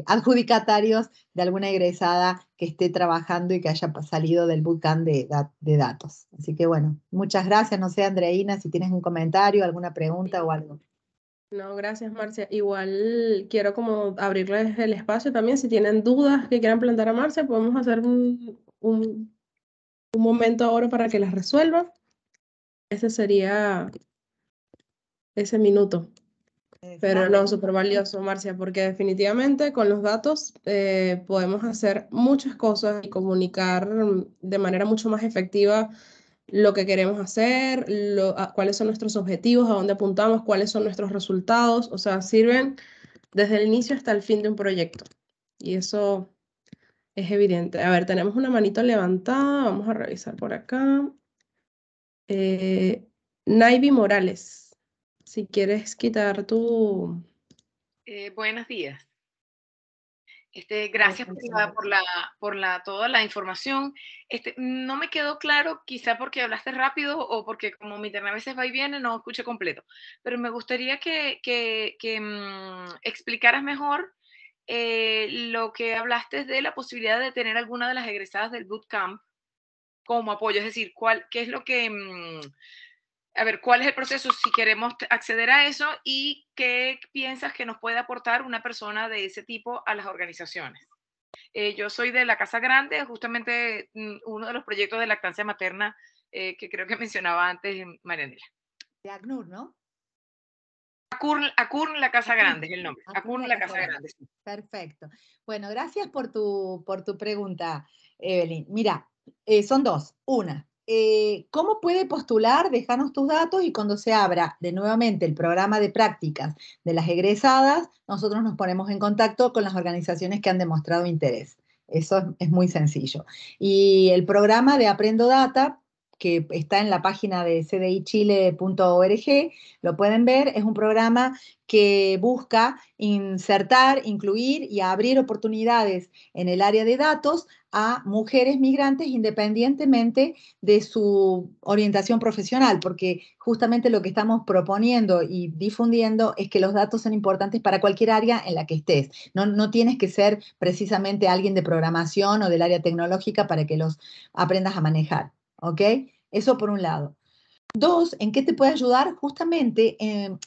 adjudicatarios de alguna egresada que esté trabajando y que haya salido del bootcamp de datos. Así que bueno, muchas gracias. No sé, Andreina, si tienes un comentario, alguna pregunta o algo. No, gracias, Marcia. Igual quiero como abrirles el espacio también. Si tienen dudas que quieran plantear a Marcia, podemos hacer un momento ahora para que las resuelva. Ese sería ese minuto. Pero no, súper valioso, Marcia, porque definitivamente con los datos podemos hacer muchas cosas y comunicar de manera mucho más efectiva lo que queremos hacer, cuáles son nuestros objetivos, a dónde apuntamos, cuáles son nuestros resultados. O sea, sirven desde el inicio hasta el fin de un proyecto. Y eso es evidente. A ver, tenemos una manito levantada. Vamos a revisar por acá. Naivi Morales, si quieres quitar tu... Buenos días. Gracias por toda la información. No me quedó claro, quizá porque hablaste rápido o porque como mi internet a veces va y viene, no escuché completo. Pero me gustaría que explicaras mejor lo que hablaste de la posibilidad de tener alguna de las egresadas del bootcamp como apoyo. Es decir, qué es lo que... a ver, ¿cuál es el proceso si queremos acceder a eso y qué piensas que nos puede aportar una persona de ese tipo a las organizaciones? Yo soy de la Casa Grande, justamente uno de los proyectos de lactancia materna que creo que mencionaba antes Marianela. De ACNUR, ¿no? ACURN La Casa Grande es el nombre. ACURN La Casa Grande. Sí. Perfecto. Bueno, gracias por tu pregunta, Evelyn. Mira, son dos. Una, ¿cómo puede postular? Déjanos tus datos y cuando se abra de nuevamente el programa de prácticas de las egresadas, nosotros nos ponemos en contacto con las organizaciones que han demostrado interés. Eso es muy sencillo. Y el programa de Aprendo Data, que está en la página de cdichile.org, lo pueden ver, es un programa que busca insertar, incluir y abrir oportunidades en el área de datos a mujeres migrantes independientemente de su orientación profesional, porque justamente lo que estamos proponiendo y difundiendo es que los datos son importantes para cualquier área en la que estés. No tienes que ser precisamente alguien de programación o del área tecnológica para que los aprendas a manejar, ¿ok? Eso por un lado. Dos, ¿en qué te puede ayudar? Justamente,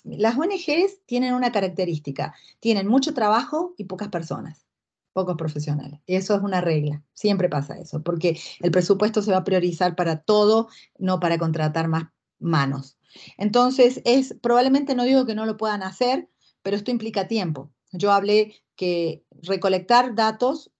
las ONGs tienen una característica, tienen mucho trabajo y pocas personas, pocos profesionales. Eso es una regla, siempre pasa eso, porque el presupuesto se va a priorizar para todo, no para contratar más manos. Entonces, probablemente no digo que no lo puedan hacer, pero esto implica tiempo. Yo hablé que recolectar datos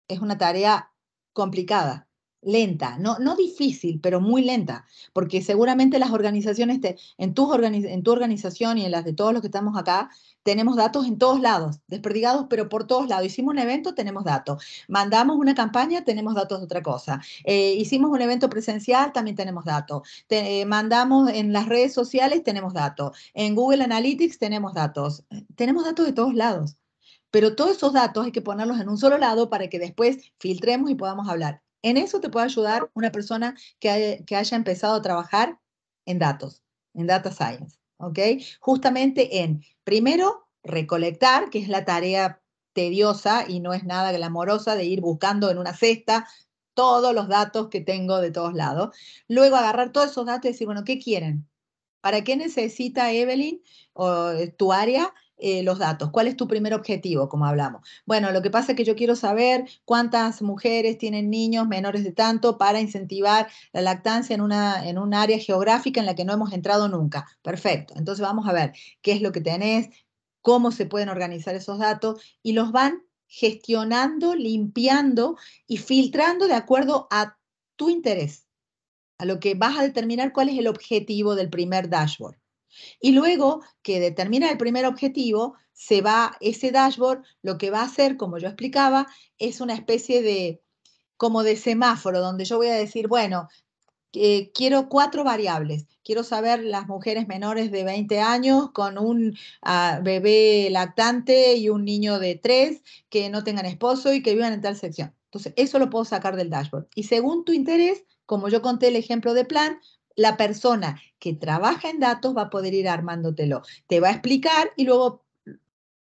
es una tarea complicada, lenta, no difícil, pero muy lenta, porque seguramente las organizaciones, en tu organización y en las de todos los que estamos acá, tenemos datos en todos lados, desperdigados, pero por todos lados. Hicimos un evento, tenemos datos. Mandamos una campaña, tenemos datos de otra cosa. Hicimos un evento presencial, también tenemos datos. Mandamos en las redes sociales, tenemos datos. En Google Analytics tenemos datos. Tenemos datos de todos lados. Pero todos esos datos hay que ponerlos en un solo lado para que después filtremos y podamos hablar. En eso te puede ayudar una persona que haya empezado a trabajar en datos, en data science, ¿ok? Justamente en, primero, recolectar, que es la tarea tediosa y no es nada glamorosa de ir buscando en una cesta todos los datos que tengo de todos lados. Luego agarrar todos esos datos y decir, bueno, ¿qué quieren? ¿Para qué necesita Evelyn o tu área los datos? ¿Cuál es tu primer objetivo, como hablamos? Bueno, lo que pasa es que yo quiero saber cuántas mujeres tienen niños menores de tanto para incentivar la lactancia en un área geográfica en la que no hemos entrado nunca. Perfecto. Entonces vamos a ver qué es lo que tenés, cómo se pueden organizar esos datos y los van gestionando, limpiando y filtrando de acuerdo a tu interés, a lo que vas a determinar cuál es el objetivo del primer dashboard. Y luego que determina el primer objetivo, ese dashboard, lo que va a hacer, como yo explicaba, es una especie de, como de semáforo, donde yo voy a decir, bueno, quiero 4 variables. Quiero saber las mujeres menores de 20 años con un bebé lactante y un niño de 3 que no tengan esposo y que vivan en tal sección. Entonces, eso lo puedo sacar del dashboard. Y según tu interés, como yo conté el ejemplo de plan, la persona que trabaja en datos va a poder ir armándotelo. Te va a explicar y luego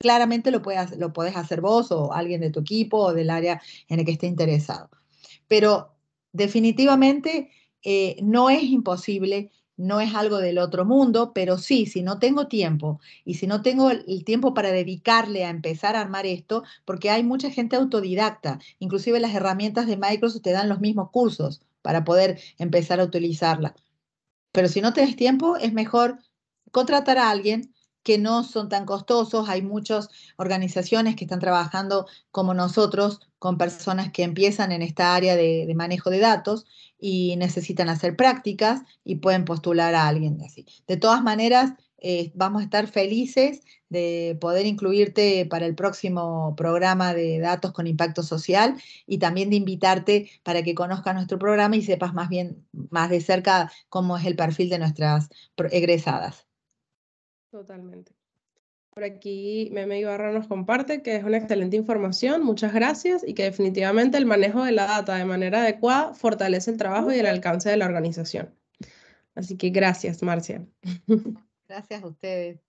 claramente lo puedes hacer vos o alguien de tu equipo o del área en el que esté interesado. Pero definitivamente no es imposible, no es algo del otro mundo, pero sí, si no tengo tiempo y si no tengo el tiempo para dedicarle a empezar a armar esto, porque hay mucha gente autodidacta, inclusive las herramientas de Microsoft te dan los mismos cursos para poder empezar a utilizarla. Pero si no tenés tiempo, es mejor contratar a alguien que no son tan costosos. Hay muchas organizaciones que están trabajando como nosotros con personas que empiezan en esta área de manejo de datos y necesitan hacer prácticas y pueden postular a alguien así. De todas maneras, vamos a estar felices de poder incluirte para el próximo programa de datos con impacto social y también de invitarte para que conozcas nuestro programa y sepas más de cerca cómo es el perfil de nuestras egresadas. Totalmente. Por aquí Meme Ibarra nos comparte que es una excelente información, muchas gracias, y que definitivamente el manejo de la data de manera adecuada fortalece el trabajo y el alcance de la organización. Así que gracias, Marcia. Gracias a ustedes.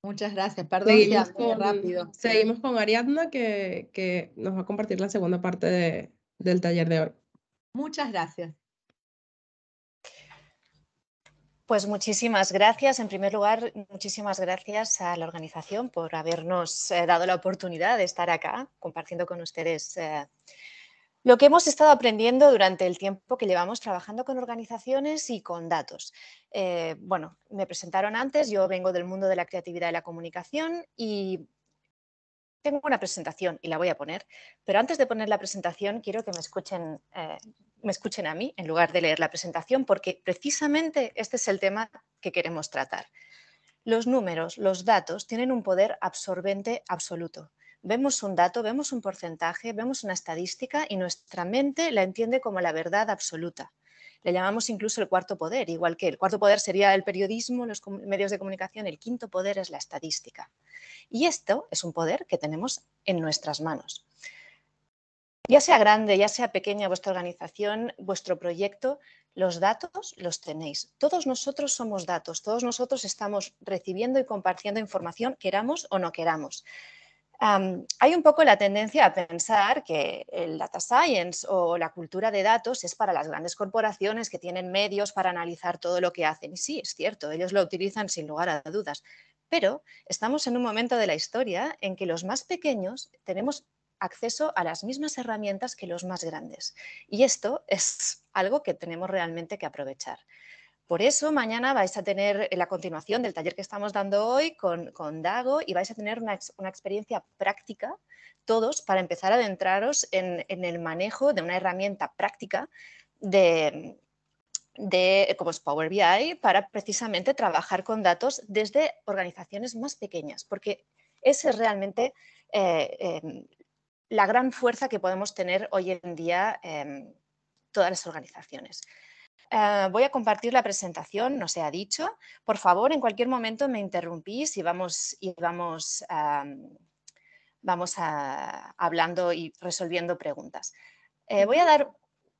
Muchas gracias. Perdón si hablé rápido. Seguimos con Ariadna, que nos va a compartir la segunda parte del taller de hoy. Muchas gracias. Pues muchísimas gracias. En primer lugar, muchísimas gracias a la organización por habernos dado la oportunidad de estar acá compartiendo con ustedes lo que hemos estado aprendiendo durante el tiempo que llevamos trabajando con organizaciones y con datos. Bueno, me presentaron antes, yo vengo del mundo de la creatividad y la comunicación y tengo una presentación y la voy a poner, pero antes de poner la presentación quiero que me escuchen a mí en lugar de leer la presentación porque precisamente este es el tema que queremos tratar. Los números, los datos tienen un poder absorbente absoluto. Vemos un dato, vemos un porcentaje, vemos una estadística y nuestra mente la entiende como la verdad absoluta. Le llamamos incluso el cuarto poder, igual que el cuarto poder sería el periodismo, los medios de comunicación, el quinto poder es la estadística. Y esto es un poder que tenemos en nuestras manos. Ya sea grande, ya sea pequeña vuestra organización, vuestro proyecto, los datos los tenéis. Todos nosotros somos datos, todos nosotros estamos recibiendo y compartiendo información, queramos o no queramos. Hay un poco la tendencia a pensar que el data science o la cultura de datos es para las grandes corporaciones que tienen medios para analizar todo lo que hacen. Y sí, es cierto, ellos lo utilizan sin lugar a dudas. Pero estamos en un momento de la historia en que los más pequeños tenemos acceso a las mismas herramientas que los más grandes. Y esto es algo que tenemos realmente que aprovechar. Por eso mañana vais a tener la continuación del taller que estamos dando hoy con Dago y vais a tener una experiencia práctica todos para empezar a adentraros en el manejo de una herramienta práctica como es Power BI, para precisamente trabajar con datos desde organizaciones más pequeñas, porque esa es realmente la gran fuerza que podemos tener hoy en día todas las organizaciones. Voy a compartir la presentación, no se ha dicho. Por favor, en cualquier momento me interrumpís y vamos hablando y resolviendo preguntas. Voy a dar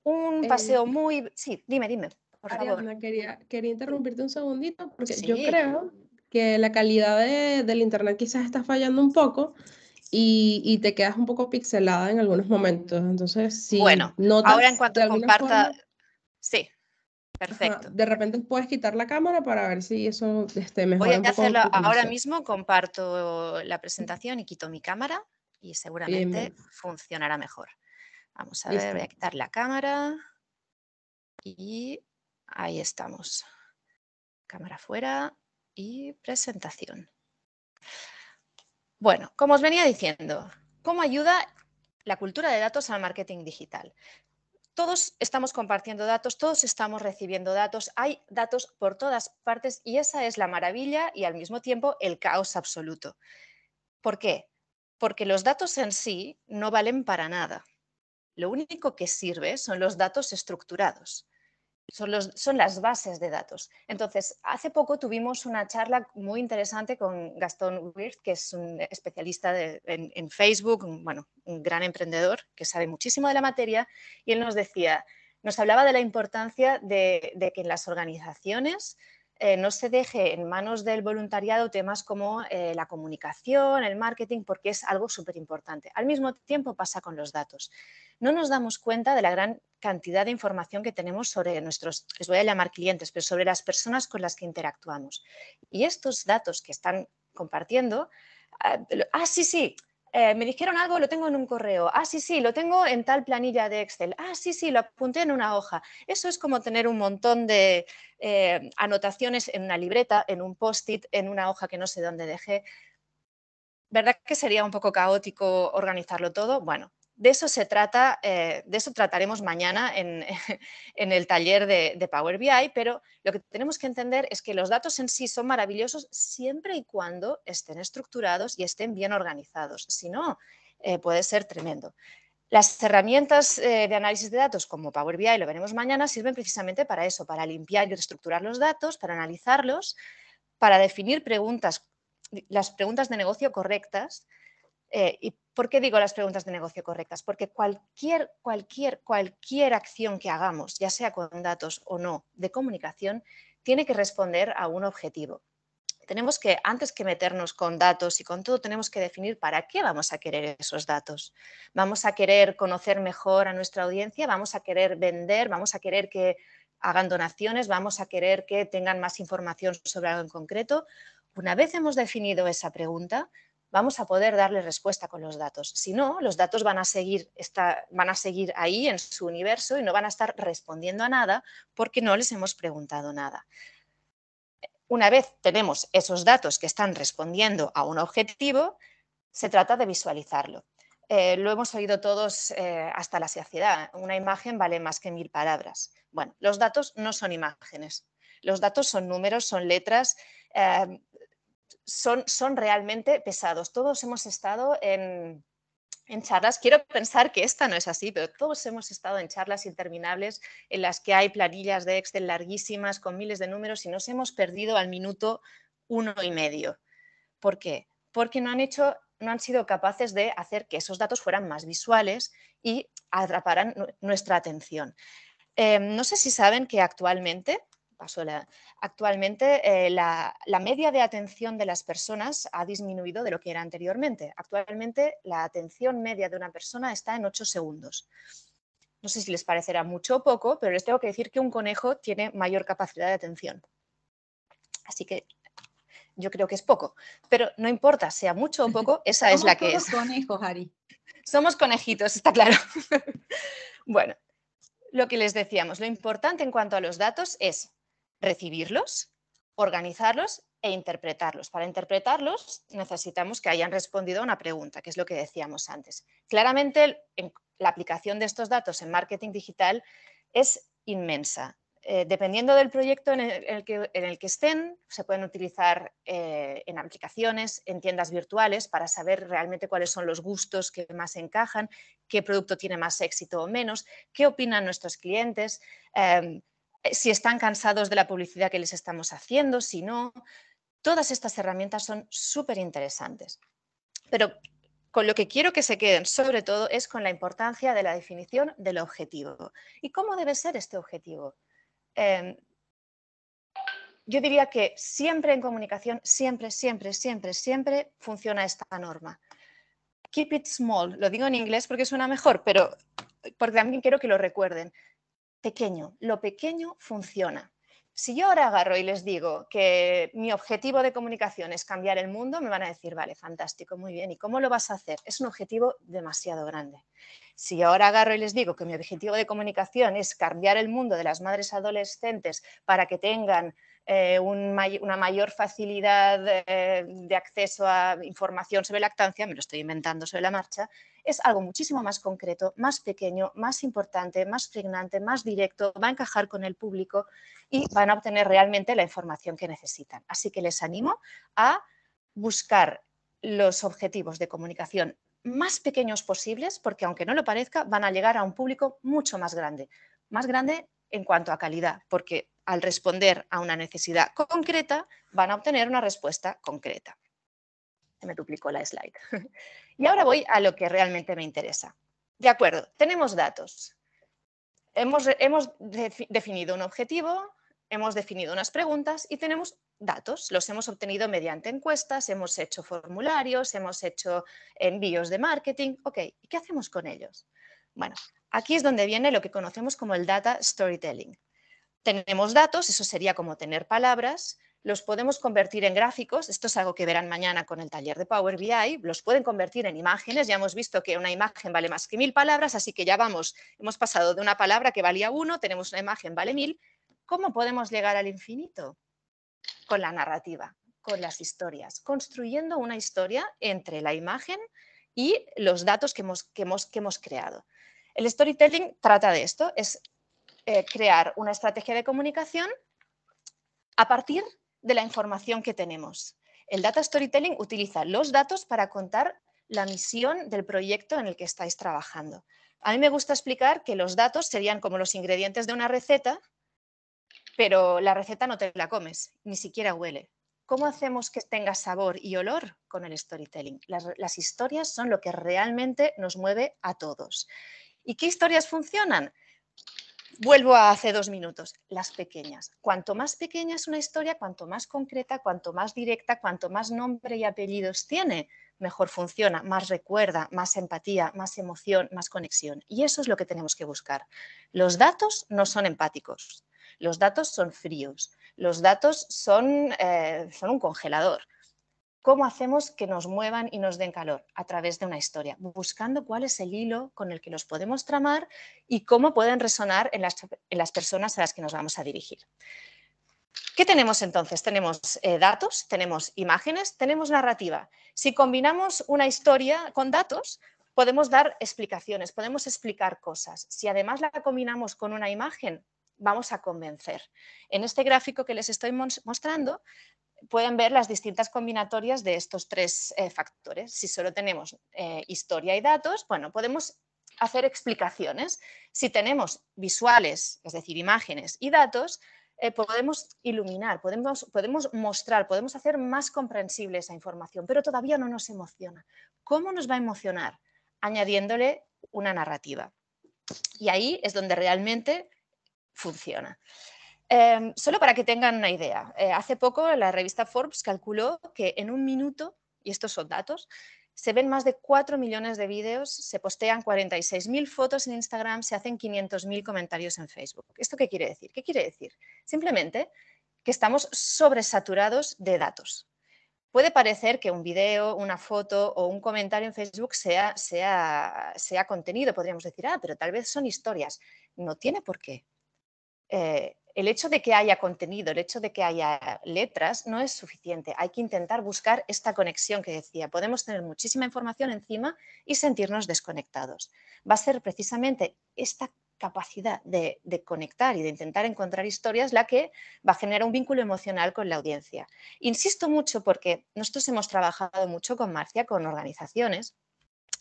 un paseo muy... Sí, dime, por favor. Ariadna, quería interrumpirte un segundito porque Sí. yo creo que la calidad del internet quizás está fallando un poco y te quedas un poco pixelada en algunos momentos. Entonces, si bueno, notas ahora en cuanto de alguna comparta... forma, Sí, perfecto. ajá, de repente puedes quitar la cámara para ver si eso mejora Voy a un poco hacerlo tu ahora conexión. mismo, comparto la presentación y quito mi cámara y seguramente Bien. funcionará mejor. Vamos a Listo. ver, voy a quitar la cámara y ahí estamos. Cámara fuera y presentación. Bueno, como os venía diciendo, ¿cómo ayuda la cultura de datos al marketing digital? Todos estamos compartiendo datos, todos estamos recibiendo datos, hay datos por todas partes y esa es la maravilla y al mismo tiempo el caos absoluto. ¿Por qué? Porque los datos en sí no valen para nada. Lo único que sirve son los datos estructurados. Son las bases de datos. Entonces, hace poco tuvimos una charla muy interesante con Gastón Wirth, que es un especialista en Facebook, un gran emprendedor que sabe muchísimo de la materia, y él nos hablaba de la importancia de que en las organizaciones no se deje en manos del voluntariado temas como la comunicación, el marketing, porque es algo súper importante. Al mismo tiempo pasa con los datos. No nos damos cuenta de la gran cantidad de información que tenemos sobre nuestros, les voy a llamar clientes, pero sobre las personas con las que interactuamos. Y estos datos que están compartiendo, sí, me dijeron algo, lo tengo en un correo, sí, lo tengo en tal planilla de Excel, sí, lo apunté en una hoja. Eso es como tener un montón de anotaciones en una libreta, en un post-it, en una hoja que no sé dónde dejé. ¿Verdad que sería un poco caótico organizarlo todo? Bueno, de eso se trata, de eso trataremos mañana en el taller de Power BI, pero lo que tenemos que entender es que los datos en sí son maravillosos siempre y cuando estén estructurados y estén bien organizados. Si no, puede ser tremendo. Las herramientas de análisis de datos como Power BI, lo veremos mañana, sirven precisamente para eso, para limpiar y reestructurar los datos, para analizarlos, para definir las preguntas de negocio correctas. ¿Y por qué digo las preguntas de negocio correctas? Porque cualquier acción que hagamos, ya sea con datos o no, de comunicación, tiene que responder a un objetivo. Tenemos que, antes que meternos con datos y con todo, tenemos que definir para qué vamos a querer esos datos. ¿Vamos a querer conocer mejor a nuestra audiencia? ¿Vamos a querer vender? ¿Vamos a querer que hagan donaciones? ¿Vamos a querer que tengan más información sobre algo en concreto? Una vez hemos definido esa pregunta, vamos a poder darle respuesta con los datos. Si no, los datos van a seguir ahí en su universo y no van a estar respondiendo a nada porque no les hemos preguntado nada. Una vez tenemos esos datos que están respondiendo a un objetivo, se trata de visualizarlo. Lo hemos oído todos hasta la saciedad. Una imagen vale más que 1000 palabras. Bueno, los datos no son imágenes. Los datos son números, son letras, son realmente pesados. Todos hemos estado en charlas, quiero pensar que esta no es así, pero todos hemos estado en charlas interminables en las que hay planillas de Excel larguísimas con miles de números y nos hemos perdido al minuto 1,5. ¿Por qué? Porque no han sido capaces de hacer que esos datos fueran más visuales y atraparan nuestra atención. No sé si saben que actualmente la media de atención de las personas ha disminuido de lo que era anteriormente. Actualmente la atención media de una persona está en 8 segundos. No sé si les parecerá mucho o poco, pero les tengo que decir que un conejo tiene mayor capacidad de atención. Así que yo creo que es poco, pero no importa, sea mucho o poco, esa es la que es. Somos conejos, Ari. Somos conejitos, está claro. Bueno, lo que les decíamos, lo importante en cuanto a los datos es recibirlos, organizarlos e interpretarlos. Para interpretarlos necesitamos que hayan respondido a una pregunta, que es lo que decíamos antes. Claramente la aplicación de estos datos en marketing digital es inmensa. Dependiendo del proyecto en el que estén, se pueden utilizar en aplicaciones, en tiendas virtuales, para saber realmente cuáles son los gustos que más encajan, qué producto tiene más éxito o menos, qué opinan nuestros clientes, si están cansados de la publicidad que les estamos haciendo, si no. Todas estas herramientas son súper interesantes. Pero con lo que quiero que se queden, sobre todo, es con la importancia de la definición del objetivo. ¿Y cómo debe ser este objetivo? Yo diría que siempre en comunicación, siempre funciona esta norma. Keep it small. Lo digo en inglés porque suena mejor, pero porque también quiero que lo recuerden. Pequeño. Lo pequeño funciona. Si yo ahora agarro y les digo que mi objetivo de comunicación es cambiar el mundo, me van a decir, vale, fantástico, muy bien. ¿Y cómo lo vas a hacer? Es un objetivo demasiado grande. Si yo ahora agarro y les digo que mi objetivo de comunicación es cambiar el mundo de las madres adolescentes para que tengan una mayor facilidad de acceso a información sobre lactancia, me lo estoy inventando sobre la marcha, es algo muchísimo más concreto, más pequeño, más importante, más pregnante, más directo, va a encajar con el público y van a obtener realmente la información que necesitan. Así que les animo a buscar los objetivos de comunicación más pequeños posibles, porque aunque no lo parezca, van a llegar a un público mucho más grande en cuanto a calidad, porque al responder a una necesidad concreta van a obtener una respuesta concreta. Se me duplicó la slide. Y ahora voy a lo que realmente me interesa. De acuerdo, tenemos datos. Hemos definido un objetivo, hemos definido unas preguntas y tenemos datos. Los hemos obtenido mediante encuestas, hemos hecho formularios, hemos hecho envíos de marketing. Ok, ¿y qué hacemos con ellos? Bueno, aquí es donde viene lo que conocemos como el data storytelling. Tenemos datos, eso sería como tener palabras, los podemos convertir en gráficos, esto es algo que verán mañana con el taller de Power BI, los pueden convertir en imágenes, ya hemos visto que una imagen vale más que 1000 palabras, así que ya hemos pasado de una palabra que valía 1, tenemos una imagen vale 1000. ¿Cómo podemos llegar al infinito? Con la narrativa, con las historias, construyendo una historia entre la imagen y los datos que hemos creado. El storytelling trata de esto, es crear una estrategia de comunicación a partir de la información que tenemos. El data storytelling utiliza los datos para contar la misión del proyecto en el que estáis trabajando. A mí me gusta explicar que los datos serían como los ingredientes de una receta, pero la receta no te la comes, ni siquiera huele. ¿Cómo hacemos que tenga sabor y olor? Con el storytelling. Las historias son lo que realmente nos mueve a todos. ¿Y qué historias funcionan? Vuelvo a hace 2 minutos, las pequeñas. Cuanto más pequeña es una historia, cuanto más concreta, cuanto más directa, cuanto más nombre y apellidos tiene, mejor funciona, más recuerda, más empatía, más emoción, más conexión. Y eso es lo que tenemos que buscar. Los datos no son empáticos, los datos son fríos, los datos son un congelador. ¿Cómo hacemos que nos muevan y nos den calor? A través de una historia, buscando cuál es el hilo con el que los podemos tramar y cómo pueden resonar en las personas a las que nos vamos a dirigir. ¿Qué tenemos entonces? Tenemos datos, tenemos imágenes, tenemos narrativa. Si combinamos una historia con datos, podemos dar explicaciones, podemos explicar cosas. Si además la combinamos con una imagen, vamos a convencer. En este gráfico que les estoy mostrando, pueden ver las distintas combinatorias de estos 3 factores. Si solo tenemos historia y datos, bueno, podemos hacer explicaciones. Si tenemos visuales, es decir, imágenes y datos, podemos iluminar, podemos mostrar, podemos hacer más comprensible esa información, pero todavía no nos emociona. ¿Cómo nos va a emocionar? Añadiéndole una narrativa. Y ahí es donde realmente funciona. Solo para que tengan una idea, hace poco la revista Forbes calculó que en un minuto, y estos son datos, se ven más de 4 millones de vídeos, se postean 46.000 fotos en Instagram, se hacen 500.000 comentarios en Facebook. ¿Esto qué quiere decir? ¿Qué quiere decir? Simplemente que estamos sobresaturados de datos. Puede parecer que un vídeo, una foto o un comentario en Facebook sea contenido. Podríamos decir, pero tal vez son historias. No tiene por qué. el hecho de que haya contenido, el hecho de que haya letras no es suficiente. Hay que intentar buscar esta conexión que decía. Podemos tener muchísima información encima y sentirnos desconectados. Va a ser precisamente esta capacidad de conectar y de intentar encontrar historias la que va a generar un vínculo emocional con la audiencia. Insisto mucho porque nosotros hemos trabajado mucho con Marcia, con organizaciones.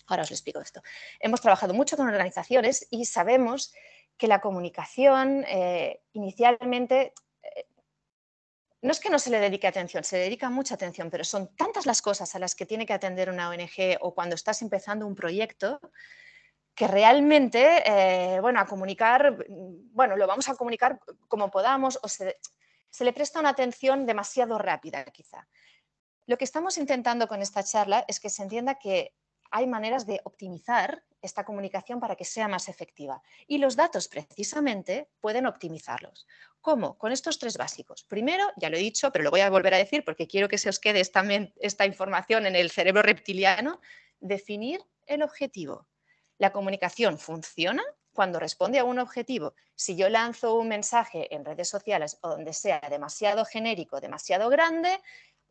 Ahora os lo explico esto. Hemos trabajado mucho con organizaciones y sabemos que la comunicación inicialmente no es que no se le dedique atención, se le dedica mucha atención, pero son tantas las cosas a las que tiene que atender una ONG o cuando estás empezando un proyecto que realmente, bueno, a comunicar, bueno, lo vamos a comunicar como podamos o se le presta una atención demasiado rápida quizá. Lo que estamos intentando con esta charla es que se entienda que hay maneras de optimizar esta comunicación para que sea más efectiva. Y los datos, precisamente, pueden optimizarlos. ¿Cómo? Con estos tres básicos. Primero, ya lo he dicho, pero lo voy a volver a decir porque quiero que se os quede esta información en el cerebro reptiliano, definir el objetivo. La comunicación funciona cuando responde a un objetivo. Si yo lanzo un mensaje en redes sociales o donde sea demasiado genérico, demasiado grande,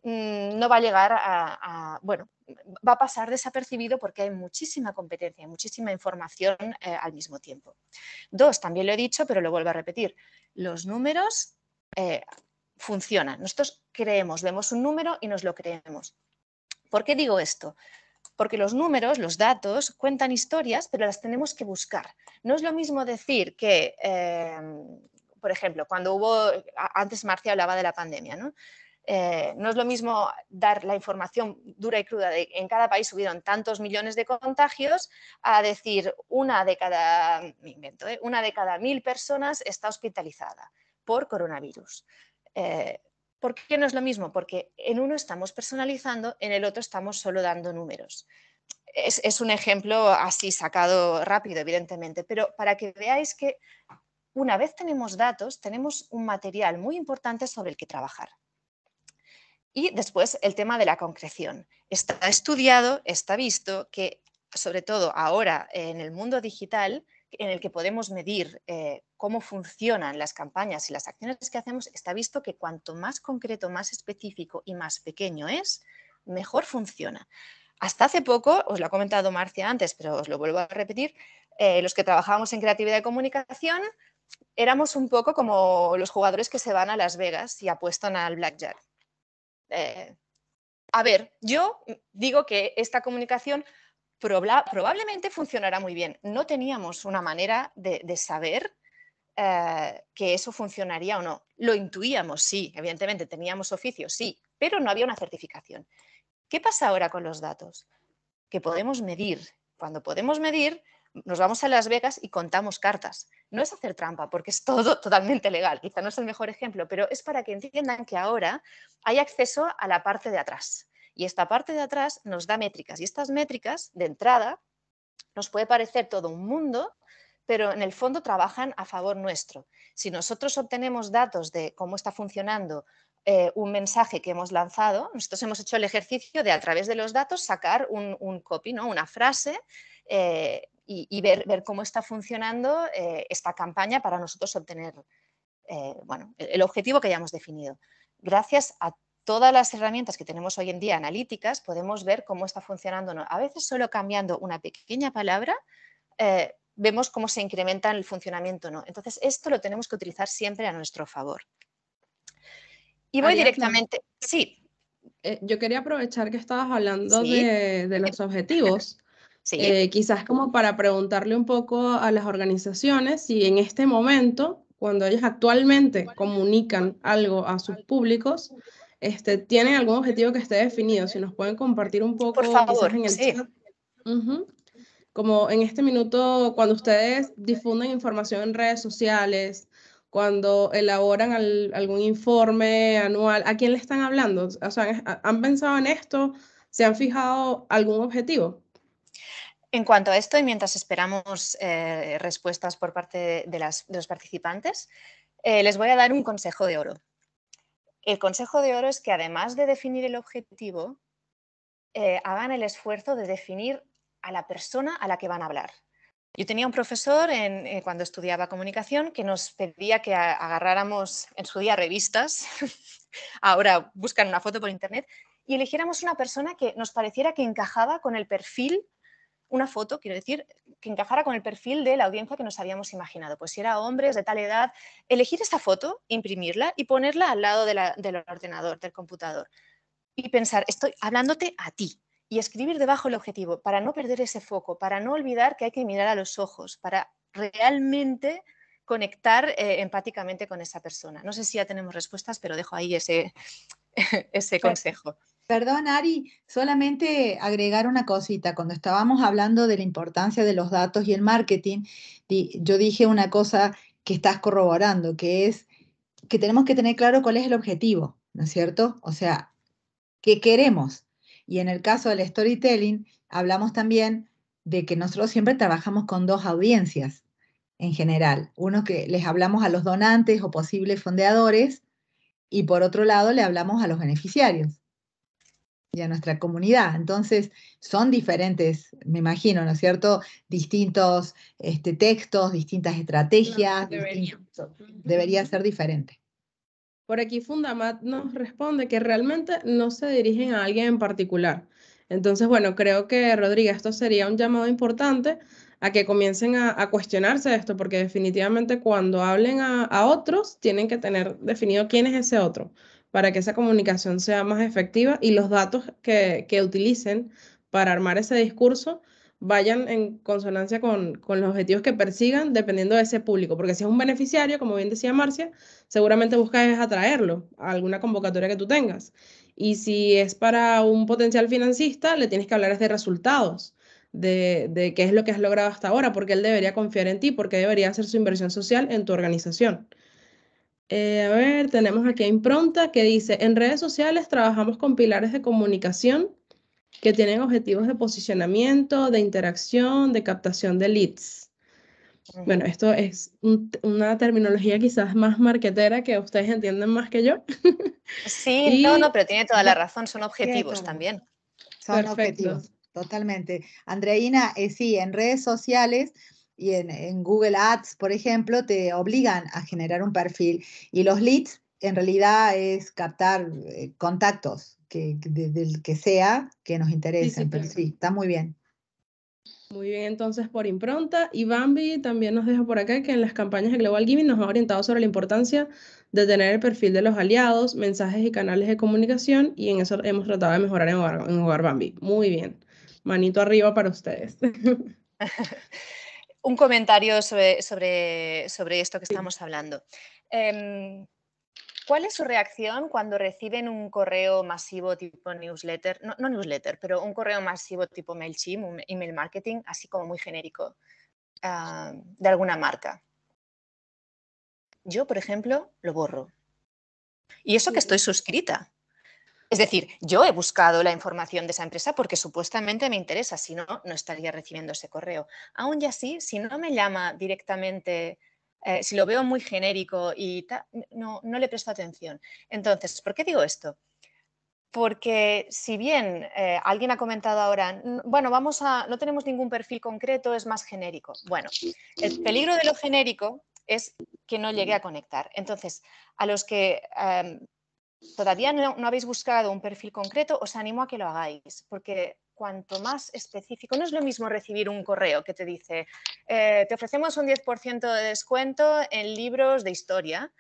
no va a llegar bueno, va a pasar desapercibido porque hay muchísima competencia, muchísima información al mismo tiempo. Dos, también lo he dicho, pero lo vuelvo a repetir, los números funcionan. Nosotros creemos, vemos un número y nos lo creemos. ¿Por qué digo esto? Porque los números, los datos, cuentan historias, pero las tenemos que buscar. No es lo mismo decir que, por ejemplo, cuando antes Marcia hablaba de la pandemia, ¿no? No es lo mismo dar la información dura y cruda de en cada país hubieron tantos millones de contagios a decir una de cada 1.000 personas está hospitalizada por coronavirus. ¿Por qué no es lo mismo? Porque en uno estamos personalizando, en el otro estamos solo dando números. Es un ejemplo así sacado rápido, evidentemente, pero para que veáis que una vez tenemos datos, tenemos un material muy importante sobre el que trabajar. Y después el tema de la concreción. Está estudiado, está visto que, sobre todo ahora en el mundo digital, en el que podemos medir cómo funcionan las campañas y las acciones que hacemos, está visto que cuanto más concreto, más específico y más pequeño es, mejor funciona. Hasta hace poco, os lo ha comentado Marcia antes, pero os lo vuelvo a repetir, los que trabajábamos en creatividad y comunicación éramos un poco como los jugadores que se van a Las Vegas y apuestan al blackjack. A ver, yo digo que esta comunicación probablemente funcionará muy bien. No teníamos una manera de saber que eso funcionaría o no. Lo intuíamos, sí, evidentemente teníamos oficio, sí, pero no había una certificación. ¿Qué pasa ahora con los datos? Que podemos medir. Cuando podemos medir, nos vamos a Las Vegas y contamos cartas. No es hacer trampa, porque es todo totalmente legal. Quizá no es el mejor ejemplo, pero es para que entiendan que ahora hay acceso a la parte de atrás. Y esta parte de atrás nos da métricas. Y estas métricas, de entrada, nos puede parecer todo un mundo, pero en el fondo trabajan a favor nuestro. Si nosotros obtenemos datos de cómo está funcionando un mensaje que hemos lanzado, nosotros hemos hecho el ejercicio de a través de los datos sacar un copy, ¿no? Una frase y ver cómo está funcionando esta campaña para nosotros obtener bueno, el objetivo que hayamos definido. Gracias a todas las herramientas que tenemos hoy en día analíticas, podemos ver cómo está funcionando. A veces solo cambiando una pequeña palabra vemos cómo se incrementa el funcionamiento, ¿no? Entonces, esto lo tenemos que utilizar siempre a nuestro favor. Y voy directamente... Sí. Yo quería aprovechar que estabas hablando Sí. de los objetivos. Sí. Quizás como para preguntarle un poco a las organizaciones si en este momento, cuando ellos actualmente comunican algo a sus públicos, tienen algún objetivo que esté definido. Si nos pueden compartir un poco, Por favor, quizás en el sí. chat. Como en este minuto, cuando ustedes difunden información en redes sociales, cuando elaboran algún informe anual, ¿a quién le están hablando? O sea, ¿han pensado en esto? ¿Se han fijado algún objetivo? En cuanto a esto, y mientras esperamos respuestas por parte de los participantes, les voy a dar un consejo de oro. El consejo de oro es que además de definir el objetivo, hagan el esfuerzo de definir a la persona a la que van a hablar. Yo tenía un profesor cuando estudiaba comunicación que nos pedía que agarráramos en su día revistas, ahora buscan una foto por internet, y eligiéramos una persona que nos pareciera que encajaba con el perfil, una foto, quiero decir, que encajara con el perfil de la audiencia que nos habíamos imaginado. Pues si era hombres de tal edad, elegir esta foto, imprimirla y ponerla al lado del ordenador, del computador. Y pensar, estoy hablándote a ti. Y escribir debajo el objetivo para no perder ese foco, para no olvidar que hay que mirar a los ojos, para realmente conectar empáticamente con esa persona. No sé si ya tenemos respuestas, pero dejo ahí ese consejo. Perdón, Ari, solamente agregar una cosita. Cuando estábamos hablando de la importancia de los datos y el marketing, yo dije una cosa que estás corroborando, que es que tenemos que tener claro cuál es el objetivo, ¿no es cierto? O sea, ¿qué queremos? Y en el caso del storytelling, hablamos también de que nosotros siempre trabajamos con dos audiencias en general. Uno que les hablamos a los donantes o posibles fondeadores y por otro lado le hablamos a los beneficiarios y a nuestra comunidad. Entonces, son diferentes, me imagino, ¿no es cierto? Distintos textos, distintas estrategias, debería ser diferente. Por aquí Fundamat nos responde que realmente no se dirigen a alguien en particular. Entonces, bueno, creo que, Rodrigo, esto sería un llamado importante a que comiencen a cuestionarse esto, porque definitivamente cuando hablen a otros, tienen que tener definido quién es ese otro, para que esa comunicación sea más efectiva y los datos que utilicen para armar ese discurso vayan en consonancia con los objetivos que persigan dependiendo de ese público, porque si es un beneficiario, como bien decía Marcia, seguramente buscas atraerlo a alguna convocatoria que tú tengas. Y si es para un potencial financista, le tienes que hablar de resultados, de qué es lo que has logrado hasta ahora, porque él debería confiar en ti, porque debería hacer su inversión social en tu organización. A ver, tenemos aquí a Impronta que dice, en redes sociales trabajamos con pilares de comunicación que tienen objetivos de posicionamiento, de interacción, de captación de leads. Bueno, esto es una terminología quizás más marketera que ustedes entienden más que yo. Sí, no, pero tiene toda la razón, son objetivos también. Son objetivos, totalmente. Andreina, sí, en redes sociales y en Google Ads, por ejemplo, te obligan a generar un perfil y los leads en realidad es captar contactos del que sea que nos interesen, sí, pero sí, está muy bien. Muy bien, entonces por Impronta. Y Bambi también nos deja por acá que en las campañas de Global Giving nos ha orientado sobre la importancia de tener el perfil de los aliados, mensajes y canales de comunicación, y en eso hemos tratado de mejorar en Hogar Bambi. Muy bien. Manito arriba para ustedes. Un comentario sobre esto que estamos hablando. ¿Cuál es su reacción cuando reciben un correo masivo tipo newsletter? No newsletter, pero un correo masivo tipo MailChimp, un email marketing, así como muy genérico, de alguna marca? Yo, por ejemplo, lo borro. Y eso que estoy suscrita. Es decir, yo he buscado la información de esa empresa porque supuestamente me interesa, si no, no estaría recibiendo ese correo. Aún y así, si no me llama directamente, si lo veo muy genérico y no le presto atención. Entonces, ¿por qué digo esto? Porque si bien alguien ha comentado ahora, bueno, no tenemos ningún perfil concreto, es más genérico. Bueno, el peligro de lo genérico es que no llegue a conectar. Entonces, a los que todavía no habéis buscado un perfil concreto, os animo a que lo hagáis, porque cuanto más específico, no es lo mismo recibir un correo que te dice, te ofrecemos un 10% de descuento en libros de historia,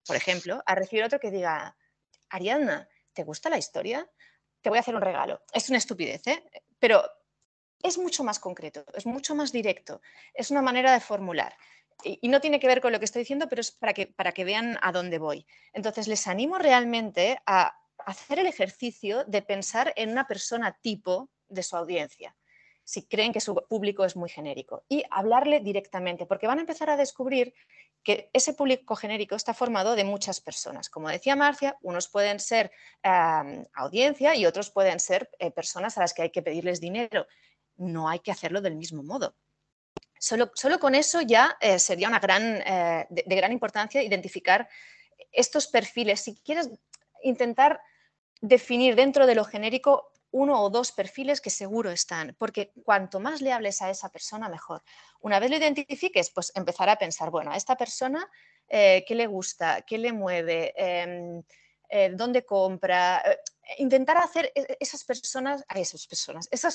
por ejemplo, a recibir otro que diga, Ariadna, ¿te gusta la historia? Te voy a hacer un regalo. Es una estupidez, ¿eh? Pero es mucho más concreto, es mucho más directo, es una manera de formular. Y no tiene que ver con lo que estoy diciendo, pero es para que vean a dónde voy. Entonces, les animo realmente a hacer el ejercicio de pensar en una persona tipo de su audiencia, si creen que su público es muy genérico, y hablarle directamente, porque van a empezar a descubrir que ese público genérico está formado de muchas personas. Como decía Marcia, unos pueden ser audiencia y otros pueden ser personas a las que hay que pedirles dinero. No hay que hacerlo del mismo modo. Solo con eso ya sería de gran importancia identificar estos perfiles. Si quieres intentar definir dentro de lo genérico uno o dos perfiles que seguro están, porque cuanto más le hables a esa persona, mejor. Una vez lo identifiques, pues empezar a pensar, bueno, a esta persona, ¿qué le gusta? ¿Qué le mueve? ¿Dónde compra? Intentar hacer esas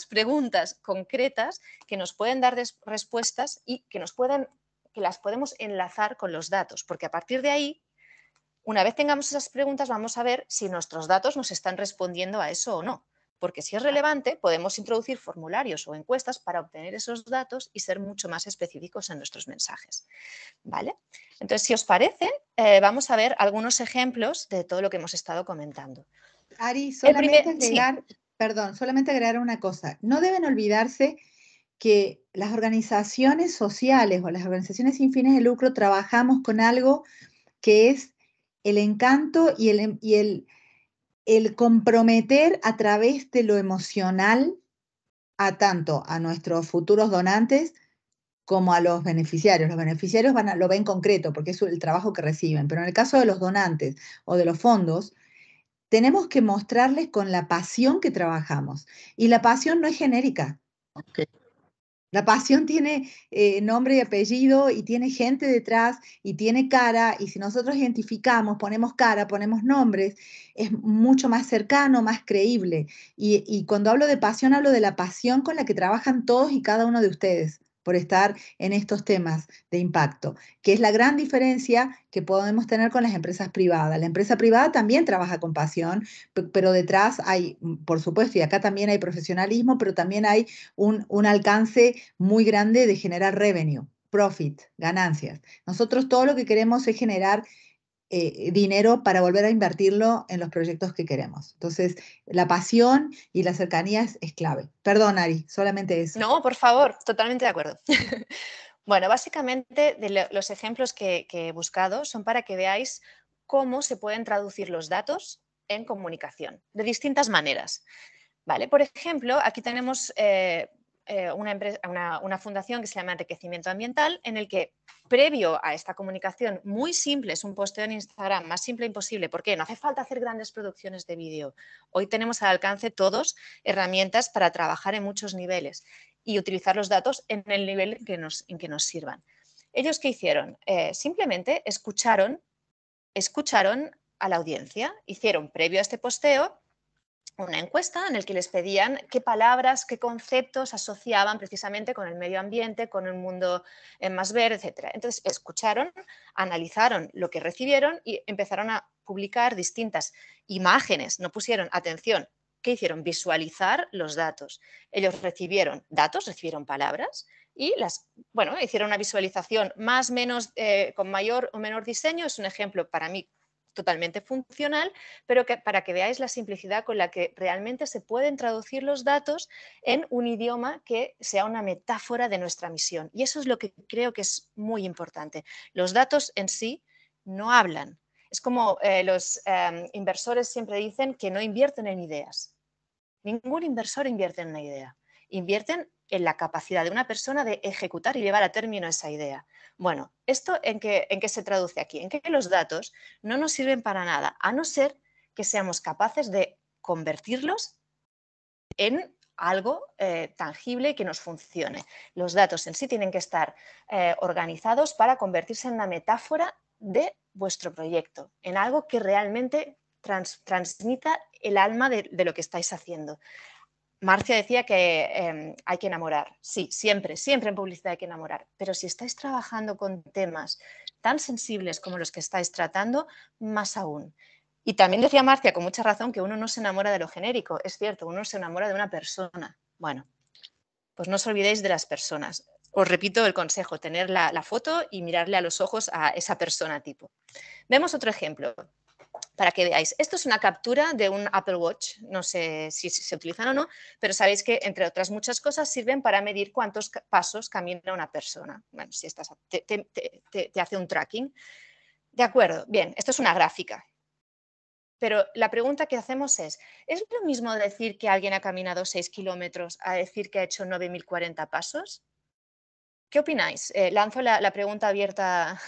preguntas concretas que nos pueden dar respuestas y que las podemos enlazar con los datos, porque a partir de ahí, una vez tengamos esas preguntas, vamos a ver si nuestros datos nos están respondiendo a eso o no. Porque si es relevante, podemos introducir formularios o encuestas para obtener esos datos y ser mucho más específicos en nuestros mensajes. ¿Vale? Entonces, si os parece, vamos a ver algunos ejemplos de todo lo que hemos estado comentando. Ari, solamente agregar una cosa. No deben olvidarse que las organizaciones sociales o las organizaciones sin fines de lucro trabajamos con algo que es el encanto y el comprometer a través de lo emocional tanto a nuestros futuros donantes como a los beneficiarios. Los beneficiarios lo ven concreto porque es el trabajo que reciben, pero en el caso de los donantes o de los fondos, tenemos que mostrarles con la pasión que trabajamos. Y la pasión no es genérica. Okay. La pasión tiene nombre y apellido y tiene gente detrás y tiene cara, y si nosotros identificamos, ponemos cara, ponemos nombres, es mucho más cercano, más creíble. Y cuando hablo de pasión, hablo de la pasión con la que trabajan todos y cada uno de ustedes por estar en estos temas de impacto, que es la gran diferencia que podemos tener con las empresas privadas. La empresa privada también trabaja con pasión, pero detrás hay, por supuesto, y acá también hay profesionalismo, pero también hay un alcance muy grande de generar revenue, profit, ganancias. Nosotros todo lo que queremos es generar dinero para volver a invertirlo en los proyectos que queremos. Entonces, la pasión y la cercanía es clave. Perdón, Ari, solamente eso. No, por favor, totalmente de acuerdo. Bueno, básicamente los ejemplos que he buscado son para que veáis cómo se pueden traducir los datos en comunicación, de distintas maneras. Vale, por ejemplo, aquí tenemos una fundación que se llama Enriquecimiento Ambiental, en el que previo a esta comunicación muy simple, es un posteo en Instagram más simple imposible, porque no hace falta hacer grandes producciones de vídeo. Hoy tenemos al alcance todos herramientas para trabajar en muchos niveles y utilizar los datos en el nivel en que nos sirvan. ¿Ellos qué hicieron? Simplemente escucharon a la audiencia, hicieron previo a este posteo una encuesta en la que les pedían qué palabras, qué conceptos asociaban precisamente con el medio ambiente, con el mundo más verde, etc. Entonces, escucharon, analizaron lo que recibieron y empezaron a publicar distintas imágenes. No pusieron atención. ¿Qué hicieron? Visualizar los datos. Ellos recibieron datos, recibieron palabras y hicieron una visualización más o menos con mayor o menor diseño. Es un ejemplo para mí totalmente funcional, pero para que veáis la simplicidad con la que realmente se pueden traducir los datos en un idioma que sea una metáfora de nuestra misión. Y eso es lo que creo que es muy importante. Los datos en sí no hablan. Es como los inversores siempre dicen que no invierten en ideas. Ningún inversor invierte en una idea. Invierten en la capacidad de una persona de ejecutar y llevar a término esa idea. Bueno, ¿esto en qué se traduce aquí? En que los datos no nos sirven para nada, a no ser que seamos capaces de convertirlos en algo tangible y que nos funcione. Los datos en sí tienen que estar organizados para convertirse en una metáfora de vuestro proyecto, en algo que realmente transmita el alma de lo que estáis haciendo. Marcia decía que hay que enamorar. Sí, siempre en publicidad hay que enamorar. Pero si estáis trabajando con temas tan sensibles como los que estáis tratando, más aún. Y también decía Marcia, con mucha razón, que uno no se enamora de lo genérico. Es cierto, uno se enamora de una persona. Bueno, pues no os olvidéis de las personas. Os repito el consejo, tener la foto y mirarle a los ojos a esa persona tipo. Vemos otro ejemplo. Para que veáis, esto es una captura de un Apple Watch, no sé si se utilizan o no, pero sabéis que, entre otras muchas cosas, sirven para medir cuántos pasos camina una persona. Bueno, si te hace un tracking. De acuerdo, bien, esto es una gráfica. Pero la pregunta que hacemos ¿es lo mismo decir que alguien ha caminado 6 kilómetros a decir que ha hecho 9.040 pasos? ¿Qué opináis? Lanzo la pregunta abierta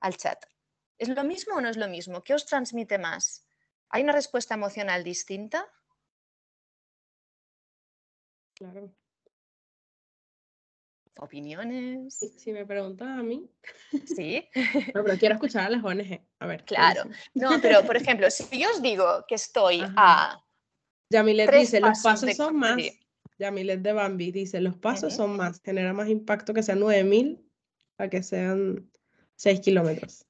al chat. ¿Es lo mismo o no es lo mismo? ¿Qué os transmite más? ¿Hay una respuesta emocional distinta? Claro. ¿Opiniones? Si me preguntan a mí. Sí. No, pero quiero escuchar a las ONG. A ver, ¿qué Claro. dicen? No, pero por ejemplo, si yo os digo que estoy Ajá. a Yamilet 3 dice, los pasos de pasos son más. conseguir. Yamilet de Bambi dice, los pasos Ujú. son más. Genera más impacto que sean 9.000 a que sean 6 kilómetros.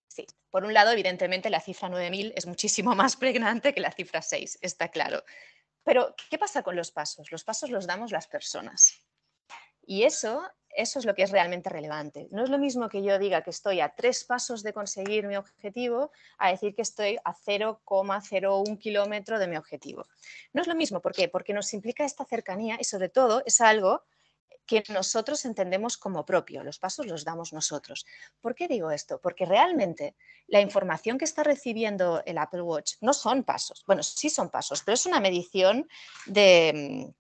Sí, por un lado, evidentemente, la cifra 9.000 es muchísimo más pregnante que la cifra 6, está claro. Pero, ¿qué pasa con los pasos? Los pasos los damos las personas. Y eso es lo que es realmente relevante. No es lo mismo que yo diga que estoy a 3 pasos de conseguir mi objetivo a decir que estoy a 0,01 kilómetro de mi objetivo. No es lo mismo, ¿por qué? Porque nos implica esta cercanía y sobre todo es algo que nosotros entendemos como propio. Los pasos los damos nosotros. ¿Por qué digo esto? Porque realmente la información que está recibiendo el Apple Watch no son pasos. Bueno, sí son pasos, pero es una medición de...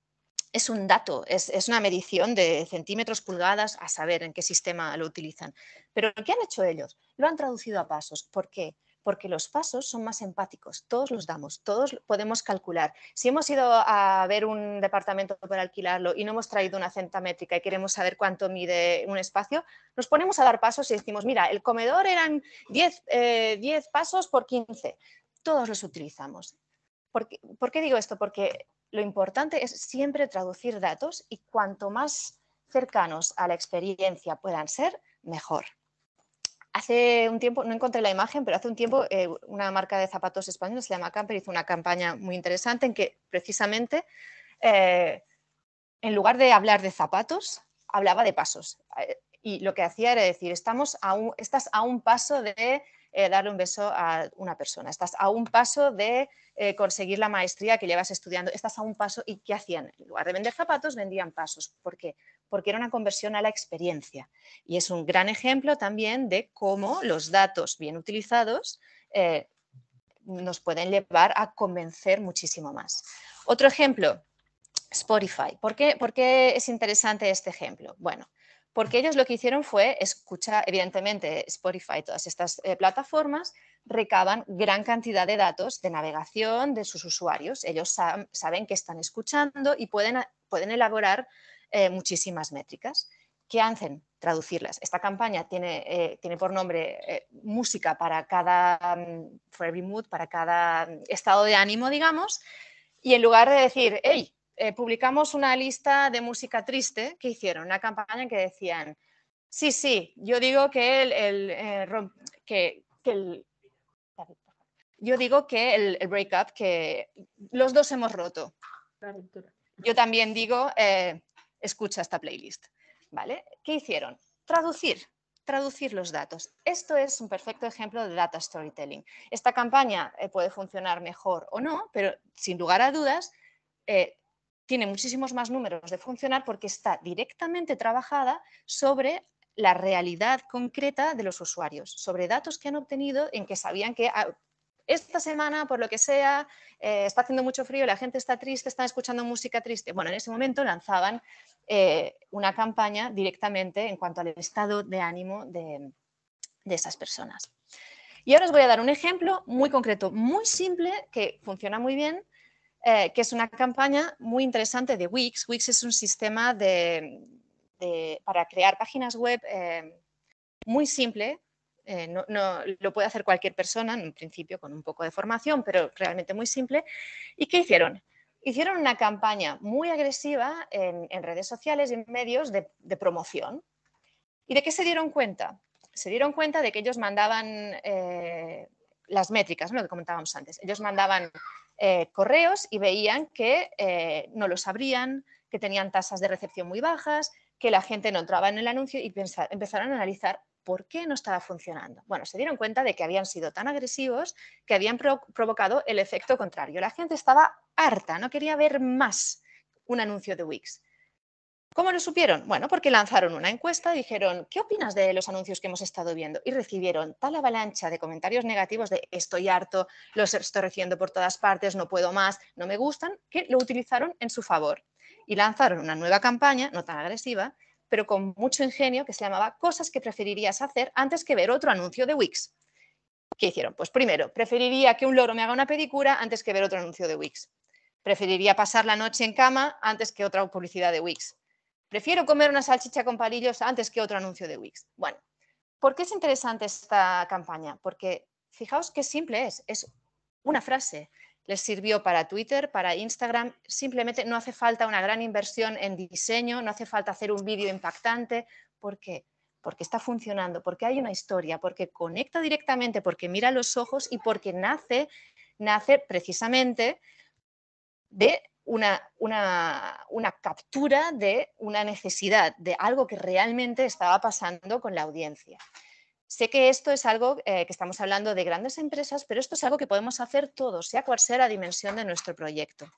Es un dato, es una medición de centímetros, pulgadas, a saber en qué sistema lo utilizan. Pero ¿qué han hecho ellos? Lo han traducido a pasos. ¿Por qué? Porque los pasos son más empáticos, todos los damos, todos podemos calcular. Si hemos ido a ver un departamento para alquilarlo y no hemos traído una cinta métrica y queremos saber cuánto mide un espacio, nos ponemos a dar pasos y decimos, mira, el comedor eran 10 pasos por 15. Todos los utilizamos. ¿Por qué digo esto? Porque lo importante es siempre traducir datos y cuanto más cercanos a la experiencia puedan ser, mejor. Hace un tiempo, no encontré la imagen, pero hace un tiempo una marca de zapatos española, se llama Camper, hizo una campaña muy interesante en que precisamente en lugar de hablar de zapatos, hablaba de pasos. Y lo que hacía era decir, estás a un paso de darle un beso a una persona, estás a un paso de conseguir la maestría que llevas estudiando, estás a un paso. ¿Y qué hacían? En lugar de vender zapatos, vendían pasos. ¿Por qué? Porque era una conversión a la experiencia. Y es un gran ejemplo también de cómo los datos bien utilizados nos pueden llevar a convencer muchísimo más. Otro ejemplo, Spotify. ¿Por qué es interesante este ejemplo? Bueno, porque ellos lo que hicieron fue escuchar, evidentemente Spotify, todas estas plataformas recaban gran cantidad de datos de navegación de sus usuarios. Ellos saben que están escuchando y pueden elaborar muchísimas métricas. ¿Qué hacen? Traducirlas. Esta campaña tiene por nombre música para cada, for every mood, para cada estado de ánimo, digamos, y en lugar de decir, hey, publicamos una lista de música triste, ¿qué hicieron? Una campaña en que decían, sí, yo digo que el breakup, que los dos hemos roto. Yo también digo, escucha esta playlist, ¿vale? ¿Qué hicieron? Traducir los datos. Esto es un perfecto ejemplo de data storytelling. Esta campaña puede funcionar mejor o no, pero sin lugar a dudas tiene muchísimos más números de funcionar porque está directamente trabajada sobre la realidad concreta de los usuarios, sobre datos que han obtenido en que sabían que esta semana, por lo que sea, está haciendo mucho frío, la gente está triste, están escuchando música triste. Bueno, en ese momento lanzaban una campaña directamente en cuanto al estado de ánimo de esas personas. Y ahora os voy a dar un ejemplo muy concreto, muy simple, que funciona muy bien, que es una campaña muy interesante de Wix. Wix es un sistema para crear páginas web muy simple. No, lo puede hacer cualquier persona, en principio con un poco de formación, pero realmente muy simple. ¿Y qué hicieron? Hicieron una campaña muy agresiva en redes sociales y en medios de promoción. ¿Y de qué se dieron cuenta? Se dieron cuenta de que ellos mandaban las métricas, ¿no? Lo que comentábamos antes. Ellos mandaban correos y veían que no los abrían, que tenían tasas de recepción muy bajas, que la gente no entraba en el anuncio y empezaron a analizar por qué no estaba funcionando. Bueno, se dieron cuenta de que habían sido tan agresivos que habían provocado el efecto contrario. La gente estaba harta, no quería ver más un anuncio de Wix. ¿Cómo lo supieron? Bueno, porque lanzaron una encuesta y dijeron, ¿qué opinas de los anuncios que hemos estado viendo? Y recibieron tal avalancha de comentarios negativos de estoy harto, los estoy recibiendo por todas partes, no puedo más, no me gustan, que lo utilizaron en su favor. Y lanzaron una nueva campaña, no tan agresiva, pero con mucho ingenio, que se llamaba Cosas que preferirías hacer antes que ver otro anuncio de Wix. ¿Qué hicieron? Pues primero, preferiría que un loro me haga una pedicura antes que ver otro anuncio de Wix. Preferiría pasar la noche en cama antes que otra publicidad de Wix. Prefiero comer una salchicha con palillos antes que otro anuncio de Wix. Bueno, ¿por qué es interesante esta campaña? Porque fijaos qué simple es una frase. Les sirvió para Twitter, para Instagram, simplemente no hace falta una gran inversión en diseño, no hace falta hacer un vídeo impactante. ¿Por qué? Porque está funcionando, porque hay una historia, porque conecta directamente, porque mira los ojos y porque nace precisamente de una captura de una necesidad, de algo que realmente estaba pasando con la audiencia. Sé que esto es algo que estamos hablando de grandes empresas, pero esto es algo que podemos hacer todos, sea cual sea la dimensión de nuestro proyecto.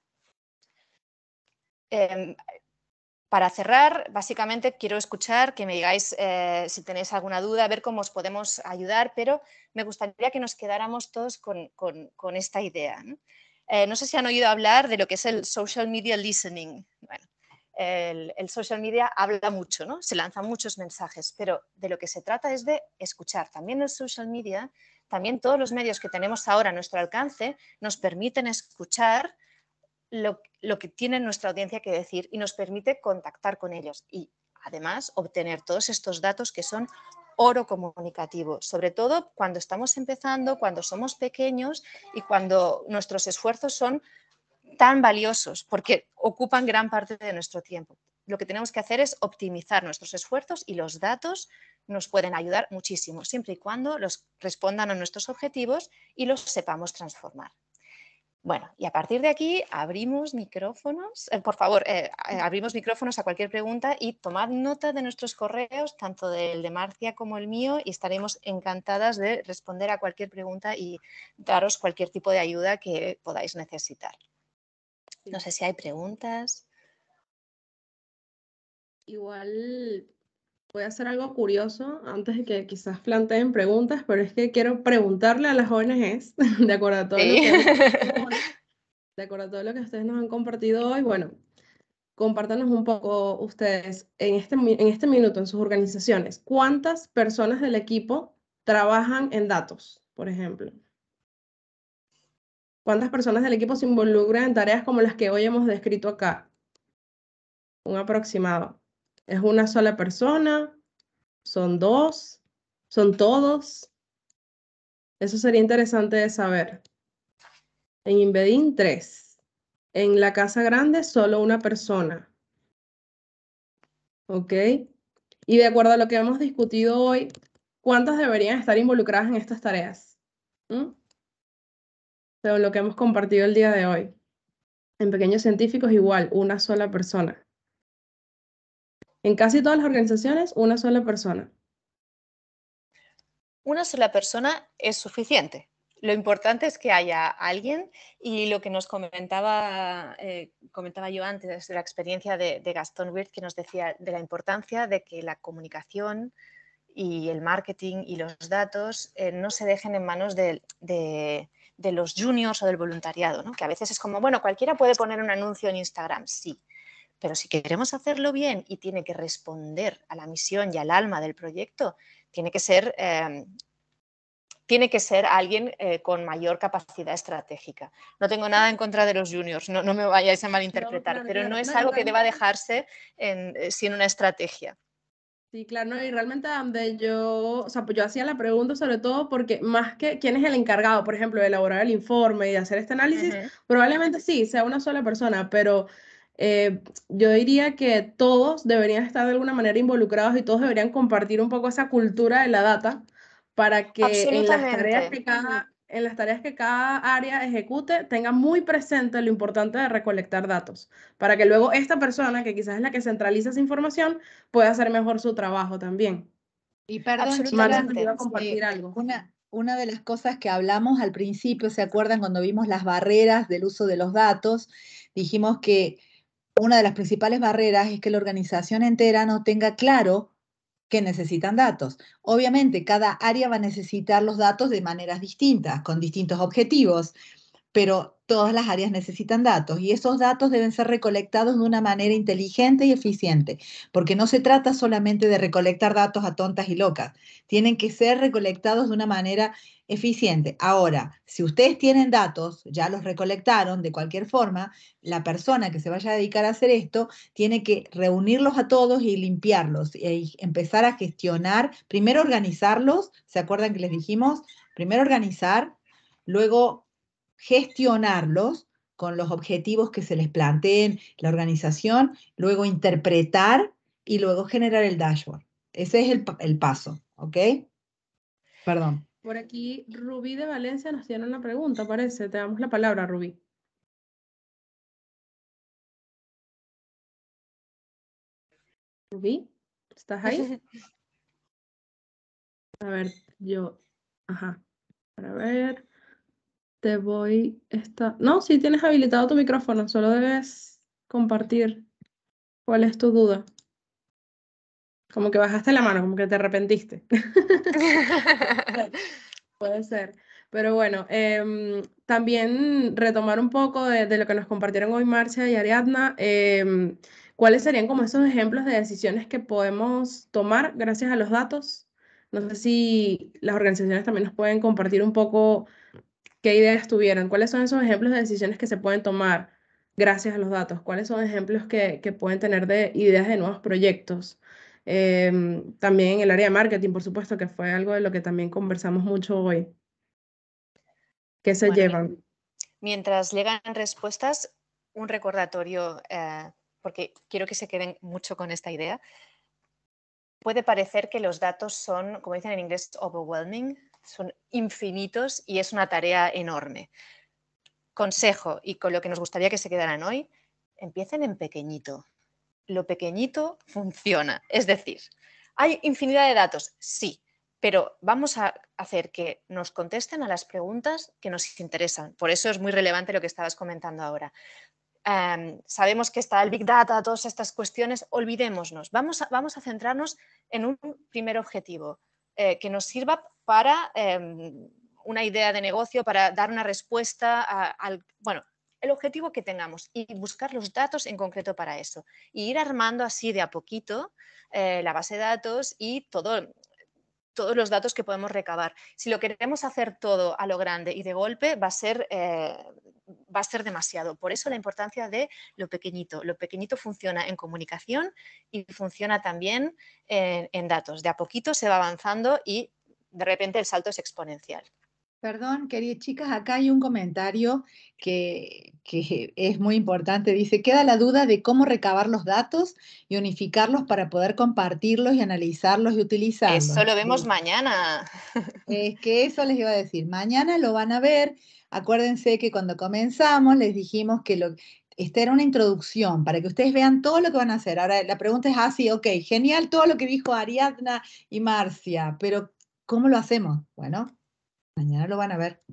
Para cerrar, básicamente quiero escuchar que me digáis si tenéis alguna duda, a ver cómo os podemos ayudar, pero me gustaría que nos quedáramos todos con esta idea, ¿no? No sé si han oído hablar de lo que es el social media listening. Bueno, el social media habla mucho, ¿no? Se lanzan muchos mensajes, pero de lo que se trata es de escuchar. También el social media, también todos los medios que tenemos ahora a nuestro alcance nos permiten escuchar lo que tiene nuestra audiencia que decir y nos permite contactar con ellos y además obtener todos estos datos que son oro comunicativo, sobre todo cuando estamos empezando, cuando somos pequeños y cuando nuestros esfuerzos son tan valiosos porque ocupan gran parte de nuestro tiempo. Lo que tenemos que hacer es optimizar nuestros esfuerzos y los datos nos pueden ayudar muchísimo, siempre y cuando los respondan a nuestros objetivos y los sepamos transformar. Bueno, y a partir de aquí abrimos micrófonos. Por favor, abrimos micrófonos a cualquier pregunta y tomad nota de nuestros correos, tanto del de Marcia como el mío, y estaremos encantadas de responder a cualquier pregunta y daros cualquier tipo de ayuda que podáis necesitar. No sé si hay preguntas. Igual voy a hacer algo curioso antes de que quizás planteen preguntas, pero es que quiero preguntarle a las ONGs, de acuerdo a todo lo de acuerdo a todo lo que ustedes nos han compartido hoy. Bueno, compártanos un poco ustedes en este minuto en sus organizaciones, ¿cuántas personas del equipo trabajan en datos, por ejemplo? ¿Cuántas personas del equipo se involucran en tareas como las que hoy hemos descrito acá? Un aproximado. ¿Es una sola persona? ¿Son dos? ¿Son todos? Eso sería interesante de saber. En Inbedin, 3. En la casa grande, solo una persona. ¿Ok? Y de acuerdo a lo que hemos discutido hoy, ¿cuántas deberían estar involucradas en estas tareas? Según lo que hemos compartido el día de hoy. En Pequeños Científicos, igual, una sola persona. En casi todas las organizaciones, una sola persona. Una sola persona es suficiente. Lo importante es que haya alguien y lo que nos comentaba yo antes de la experiencia de Gastón Wirth, que nos decía de la importancia de que la comunicación y el marketing y los datos no se dejen en manos de los juniors o del voluntariado, ¿no? Que a veces es como, bueno, cualquiera puede poner un anuncio en Instagram, sí, pero si queremos hacerlo bien y tiene que responder a la misión y al alma del proyecto, tiene que ser alguien con mayor capacidad estratégica. No tengo nada en contra de los juniors, no me vayáis a malinterpretar, No, claro, pero claro. no es algo que deba dejarse sin una estrategia. Sí, claro, no, y realmente donde yo, o sea, pues yo hacía la pregunta sobre todo porque más que quién es el encargado, por ejemplo, de elaborar el informe y de hacer este análisis, probablemente sí, sea una sola persona, pero yo diría que todos deberían estar de alguna manera involucrados y todos deberían compartir un poco esa cultura de la data para que en las tareas que cada área ejecute tenga muy presente lo importante de recolectar datos, para que luego esta persona, que quizás es la que centraliza esa información, pueda hacer mejor su trabajo también. Y perdón, absolutamente. Iba a compartir algo. Una de las cosas que hablamos al principio, ¿se acuerdan cuando vimos las barreras del uso de los datos? Dijimos que una de las principales barreras es que la organización entera no tenga claro que necesitan datos. Obviamente, cada área va a necesitar los datos de maneras distintas, con distintos objetivos, pero todas las áreas necesitan datos y esos datos deben ser recolectados de una manera inteligente y eficiente, porque no se trata solamente de recolectar datos a tontas y locas, tienen que ser recolectados de una manera eficiente. Ahora, si ustedes tienen datos, ya los recolectaron de cualquier forma, la persona que se vaya a dedicar a hacer esto tiene que reunirlos a todos y limpiarlos y empezar a gestionar, primero organizarlos, ¿se acuerdan que les dijimos? Primero organizar, luego gestionarlos con los objetivos que se les planteen la organización, luego interpretar y luego generar el dashboard. Ese es el paso, ¿ok? Perdón. Por aquí, Rubí de Valencia nos tiene una pregunta, parece. Te damos la palabra, Rubí. Rubí, ¿estás ahí? A ver, ajá. Para ver, te voy, no, sí tienes habilitado tu micrófono, solo debes compartir. ¿Cuál es tu duda? Como que bajaste la mano, como que te arrepentiste. Puede ser. Pero bueno, también retomar un poco de lo que nos compartieron hoy Marcia y Ariadna. ¿Cuáles serían como esos ejemplos de decisiones que podemos tomar gracias a los datos? No sé si las organizaciones también nos pueden compartir un poco qué ideas tuvieron. ¿Cuáles son esos ejemplos de decisiones que se pueden tomar gracias a los datos? ¿Cuáles son ejemplos que pueden tener de ideas de nuevos proyectos? También el área de marketing, por supuesto, que fue algo de lo que también conversamos mucho hoy. ¿Qué se llevan? Mientras llegan respuestas, un recordatorio, porque quiero que se queden mucho con esta idea. Puede parecer que los datos son, como dicen en inglés, overwhelming, son infinitos y es una tarea enorme. Consejo, y con lo que nos gustaría que se quedaran hoy, empiecen en pequeñito. Lo pequeñito funciona. Es decir, ¿hay infinidad de datos? Sí, pero vamos a hacer que nos contesten a las preguntas que nos interesan. Por eso es muy relevante lo que estabas comentando ahora. Sabemos que está el Big Data, todas estas cuestiones, olvidémonos. Vamos a centrarnos en un primer objetivo que nos sirva para una idea de negocio, para dar una respuesta al... Bueno, el objetivo que tengamos y buscar los datos en concreto para eso. Y ir armando así de a poquito la base de datos y todos los datos que podemos recabar. Si lo queremos hacer todo a lo grande y de golpe, va a ser demasiado. Por eso la importancia de lo pequeñito. Lo pequeñito funciona en comunicación y funciona también en datos. De a poquito se va avanzando y de repente el salto es exponencial. Perdón, queridas chicas, acá hay un comentario que es muy importante. Dice, queda la duda de cómo recabar los datos y unificarlos para poder compartirlos y analizarlos y utilizarlos. Eso lo vemos mañana. Es que eso les iba a decir. Mañana lo van a ver. Acuérdense que cuando comenzamos les dijimos que esta era una introducción para que ustedes vean todo lo que van a hacer. Ahora la pregunta es así, ok, genial todo lo que dijo Ariadna y Marcia, pero ¿cómo lo hacemos? Bueno, mañana lo van a ver.